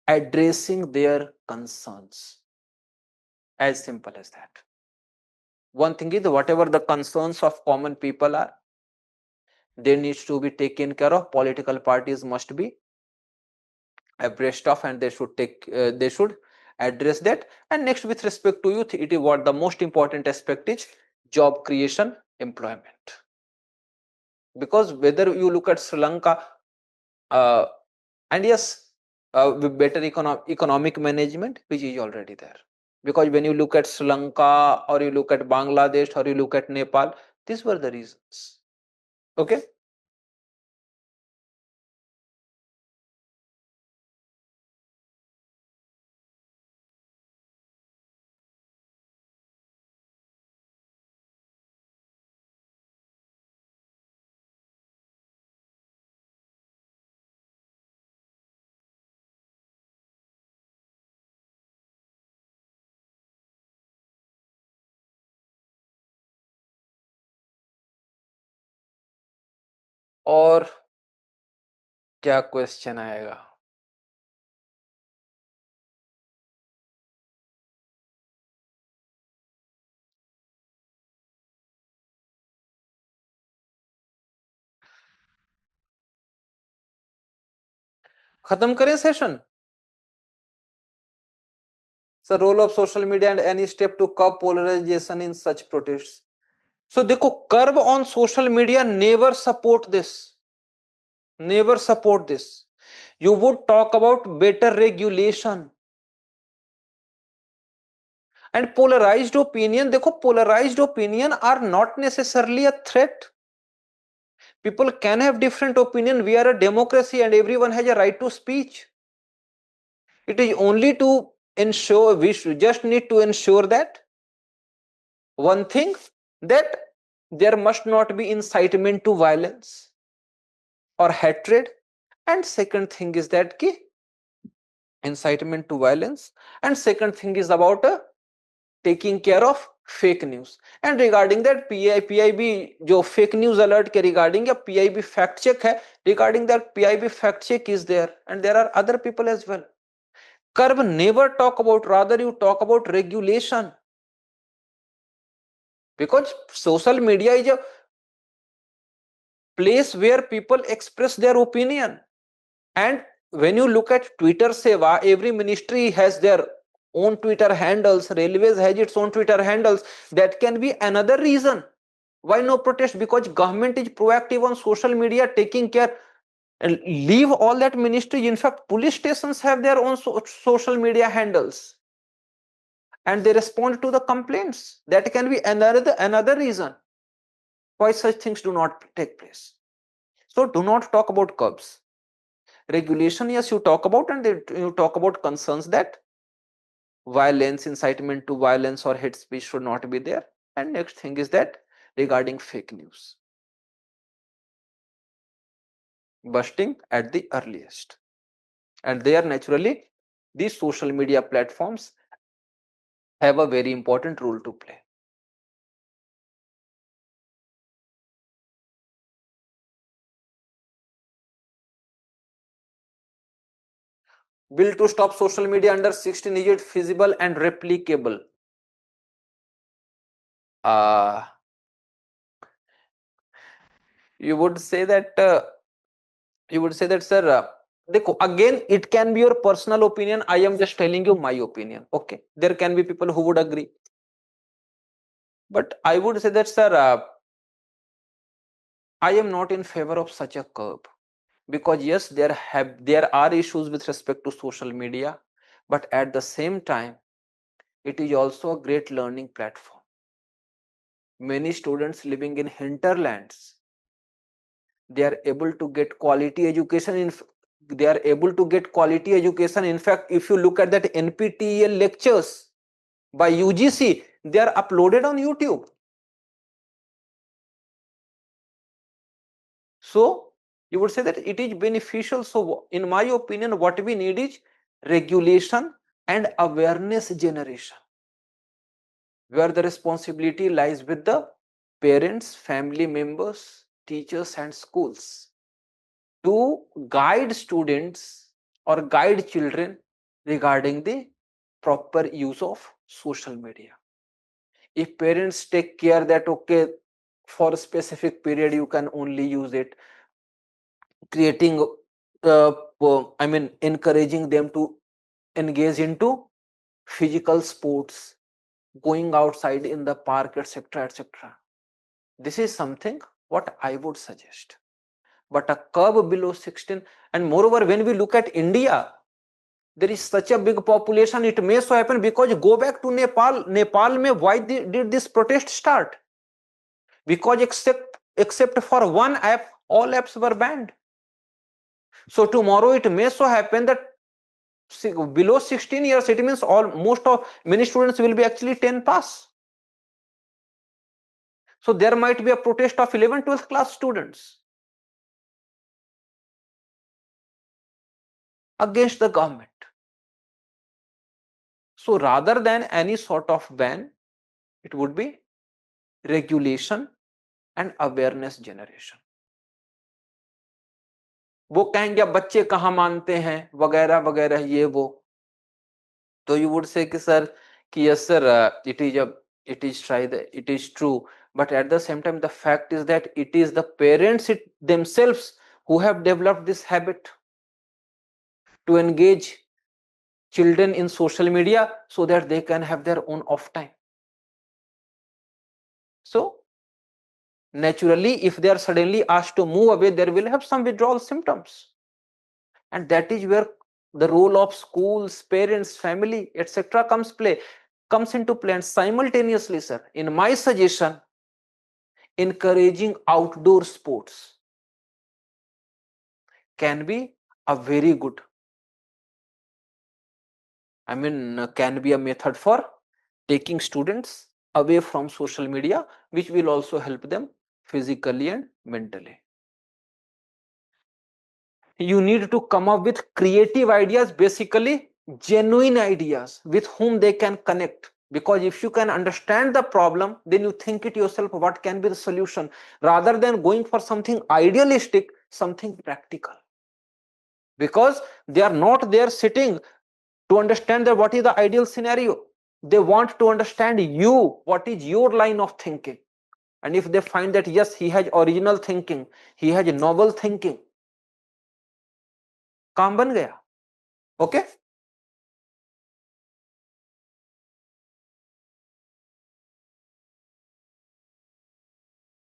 addressing their concerns. As simple as that. One thing is whatever the concerns of common people are, they need to be taken care of. Political parties must be abreast of, and they should address that. And next, with respect to youth, it is what the most important aspect is job creation, employment. Because whether you look at Sri Lanka, and yes, with better economic management, which is already there. Because when you look at Sri Lanka, or you look at Bangladesh, or you look at Nepal, these were the reasons. Okay. और क्या question आएगा? खत्म करें session? The role of social media and any step to curb polarization in such protests. So देखो, curb on social media, never support this. Never support this. You would talk about better regulation. And polarized opinion, देखो, polarized opinion are not necessarily a threat. People can have different opinion. We are a democracy and everyone has a right to speech. It is only to ensure, we should just need to ensure that one thing, that there must not be incitement to violence or hatred. And second thing is that ki incitement to violence. And second thing is about taking care of fake news. And regarding that, PIB जो fake news alert के regarding या PIB fact check है, regarding that PIB fact check is there, and there are other people as well. Curb never talk about, rather you talk about regulation, because social media is a place where people express their opinion. And when you look at Twitter Seva, every ministry has their own Twitter handles, railways has its own Twitter handles. That can be another reason why no protest, because government is proactive on social media, taking care, and leave all that ministry. In fact, police stations have their own social media handles, and they respond to the complaints. That can be another reason why such things do not take place. So do not talk about curbs. Regulation, yes, you talk about, and you talk about concerns that violence, incitement to violence or hate speech should not be there. And next thing is that regarding fake news, busting at the earliest. And there, naturally, these social media platforms have a very important role to play. Bill to stop social media under 16, is it feasible and replicable? You would say that sir, देखो, again, it can be your personal opinion. I am just telling you my opinion. Okay, there can be people who would agree, but I would say that, sir, I am not in favor of such a curb. because yes, there are issues with respect to social media, but at the same time it is also a great learning platform. Many students living in hinterlands, they are able to get quality education in fact, if you look at that NPTEL lectures by UGC, they are uploaded on YouTube. So you would say that it is beneficial. So in my opinion, what we need is regulation and awareness generation, where the responsibility lies with the parents, family members, teachers and schools to guide students or guide children regarding the proper use of social media. If parents take care that okay, for a specific period you can only use it, creating encouraging them to engage into physical sports, going outside in the park, etc., etc. This is something what I would suggest. But a curve below 16, and moreover, when we look at India, there is such a big population. It may so happen, because go back to Nepal mein, why did this protest start? Because except for one app, all apps were banned. So tomorrow it may so happen that below 16 years, it means many students will be actually 10 pass. So there might be a protest of 11, 12th class students against the government. So rather than any sort of ban, it would be regulation and awareness generation. वो कहेंगे अब बच्चे कहाँ मानते हैं वगैरह वगैरह ये वो, तो you would say कि सर कि yes sir, it is true, but at the same time the fact is that it is the parents themselves who have developed this habit to engage children in social media so that they can have their own off time. So naturally, if they are suddenly asked to move away, there will have some withdrawal symptoms, and that is where the role of schools, parents, family, etc. comes into play. And simultaneously, sir, in my suggestion, encouraging outdoor sports can be a very good, can be a method for taking students away from social media, which will also help them physically and mentally. You need to come up with creative ideas, basically genuine ideas with whom they can connect. Because if you can understand the problem, then you think it yourself, what can be the solution, rather than going for something idealistic, something practical. Because they are not there sitting to understand that what is the ideal scenario. They want to understand you, what is your line of thinking. And if they find that yes, he has original thinking, he has novel thinking, काम बन गया. Okay?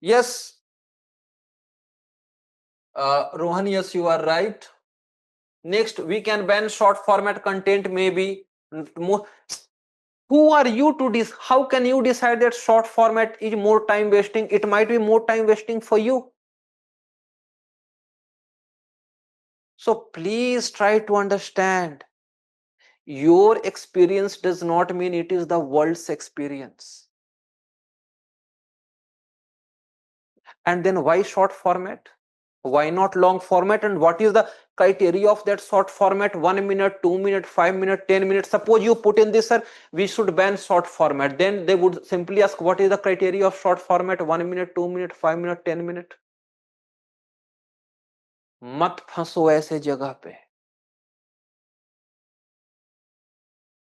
Yes, Rohan, yes, you are right. Next, we can ban short format content, maybe. Who are you to this? How can you decide that short format is more time wasting? It might be more time wasting for you. So please try to understand. Your experience does not mean it is the world's experience. And then why short format? Why not long format? And what is the criteria of that short format? 1 minute, 2 minutes, 5 minutes, 10 minutes. Suppose you put in this, sir, we should ban short format. Then they would simply ask, what is the criteria of short format? 1 minute, 2 minutes, 5 minutes, 10 minutes. मत फंसो ऐसे जगह पे.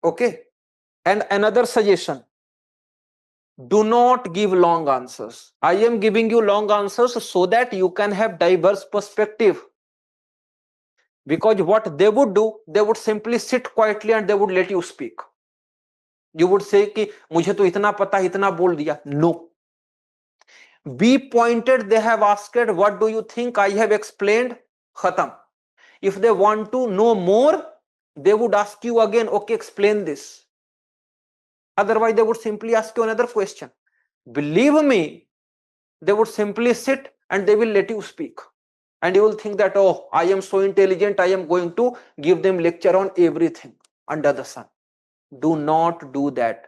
Okay. And another suggestion, do not give long answers. I am giving you long answers so that you can have diverse perspective. Because what they would do, they would simply sit quietly and they would let you speak. You would say कि मुझे तो इतना पता, इतना बोल दिया. No. Be pointed. They have asked, what do you think? I have explained. Khatam. If they want to know more, they would ask you again, okay, explain this. Otherwise, they would simply ask you another question. Believe me, they would simply sit and they will let you speak. And you will think that, oh, I am so intelligent, I am going to give them lecture on everything under the sun. Do not do that.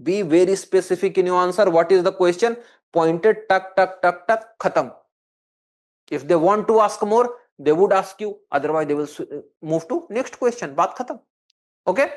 Be very specific in your answer. What is the question? Pointed, tuck, tuck, tuck, tuck, khatam. If they want to ask more, they would ask you. Otherwise, they will move to next question. Baat khatam. Okay?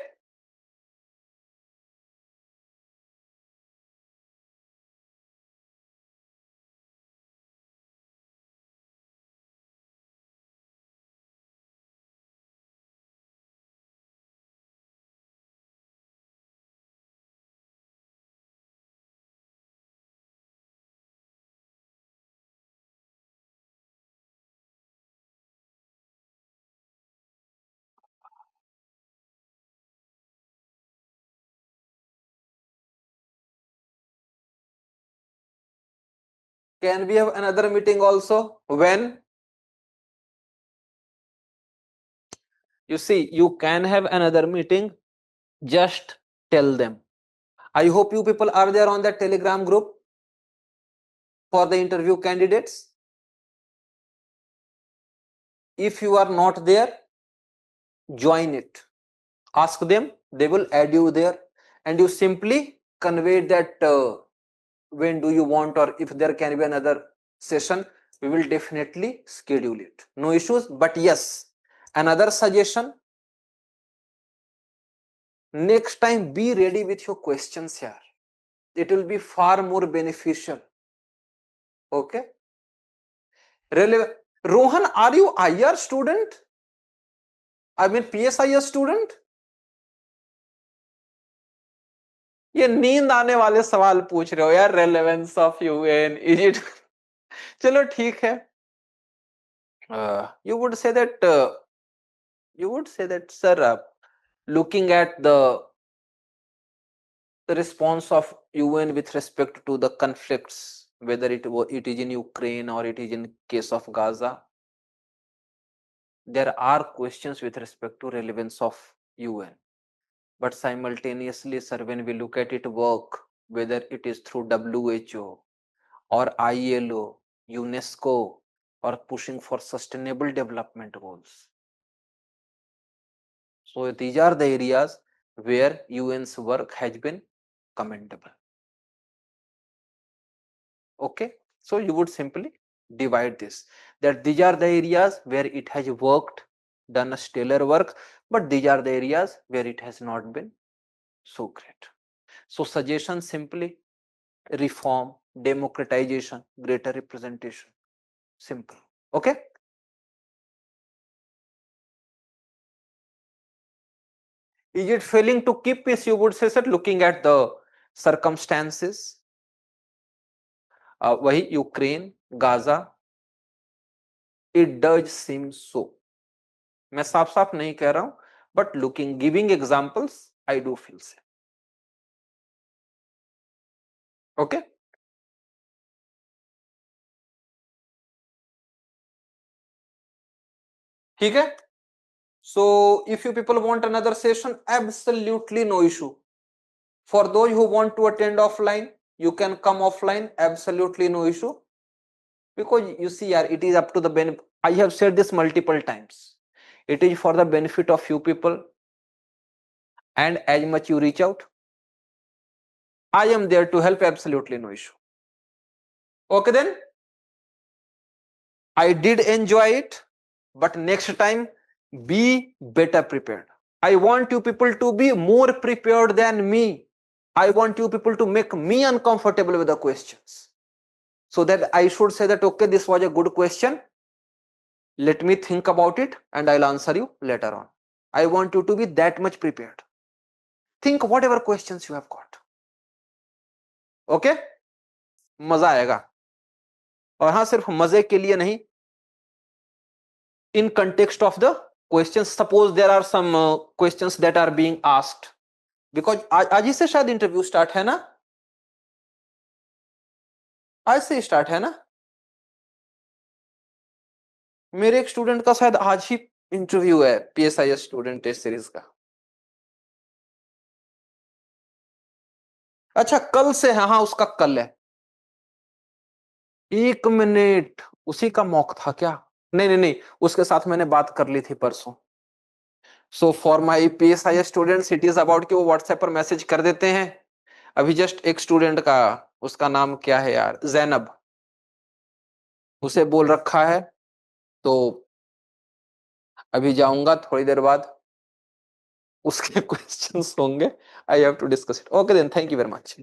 Can we have another meeting also? When? You see, you can have another meeting. Just tell them. I hope you people are there on that Telegram group for the interview candidates. If you are not there, join it. Ask them, they will add you there, and you simply convey that when do you want, or if there can be another session, we will definitely schedule it. No issues. But yes, another suggestion, next time be ready with your questions here. It will be far more beneficial. Okay? Rohan, are you IR student? I mean PSIS student? ये नींद आने वाले सवाल पूछ रहे हो यार. Relevance of UN, is it? चलो ठीक है. You would say that sir, looking at the response of UN with respect to the conflicts, whether it is in Ukraine or it is in case of Gaza, there are questions with respect to relevance of UN. But simultaneously, sir, when we look at it work, whether it is through WHO or ILO, UNESCO, or pushing for sustainable development goals. So these are the areas where UN's work has been commendable. Okay, so you would simply divide this, that these are the areas where it has worked, done a stellar work, but these are the areas where it has not been so great. So suggestion, simply reform, democratization, greater representation. Simple. Okay. Is it failing to keep peace? You would say, sir, looking at the circumstances. वही Ukraine, Gaza, it does seem so. मैं साफ साफ नहीं कह रहा हूं, but giving examples, I do feel so. Okay. ठीक है. So if you people want another session, absolutely no issue. For those who want to attend offline, you can come offline, absolutely no issue. Because you see, it is up to the benefit. I have said this multiple times. It is for the benefit of few people, and as much you reach out, I am there to help, absolutely no issue. Okay then. I did enjoy it, but next time be better prepared. I want you people to be more prepared than me. I want you people to make me uncomfortable with the questions, so that I should say that, okay, this was a good question. Let me think about it and I'll answer you later on. I want you to be that much prepared. Think whatever questions you have got. Okay? मजा आएगा. और हाँ, सिर्फ मजे के लिए नहीं, in context of the questions. Suppose there are some questions that are being asked, because आज ही से शायद इंटरव्यू स्टार्ट है ना? आज से स्टार्ट है ना? मेरे एक स्टूडेंट का शायद आज ही इंटरव्यू है, PSIS स्टूडेंट टेस्ट सीरीज का। अच्छा कल से है, हाँ उसका कल है। 1 मिनट, उसी का मॉक था क्या? नहीं नहीं नहीं, उसके साथ मैंने बात कर ली थी परसों। So for my PSIS students it is about कि वो व्हाट्सएप पर मैसेज कर देते हैं। अभी जस्ट एक स्टूडेंट का, उसका नाम क्या है यार, जैनब, उसे बोल रखा है। तो अभी जाऊंगा थोड़ी देर बाद, उसके क्वेश्चंस होंगे, I have to discuss it. Okay then, thank you very much.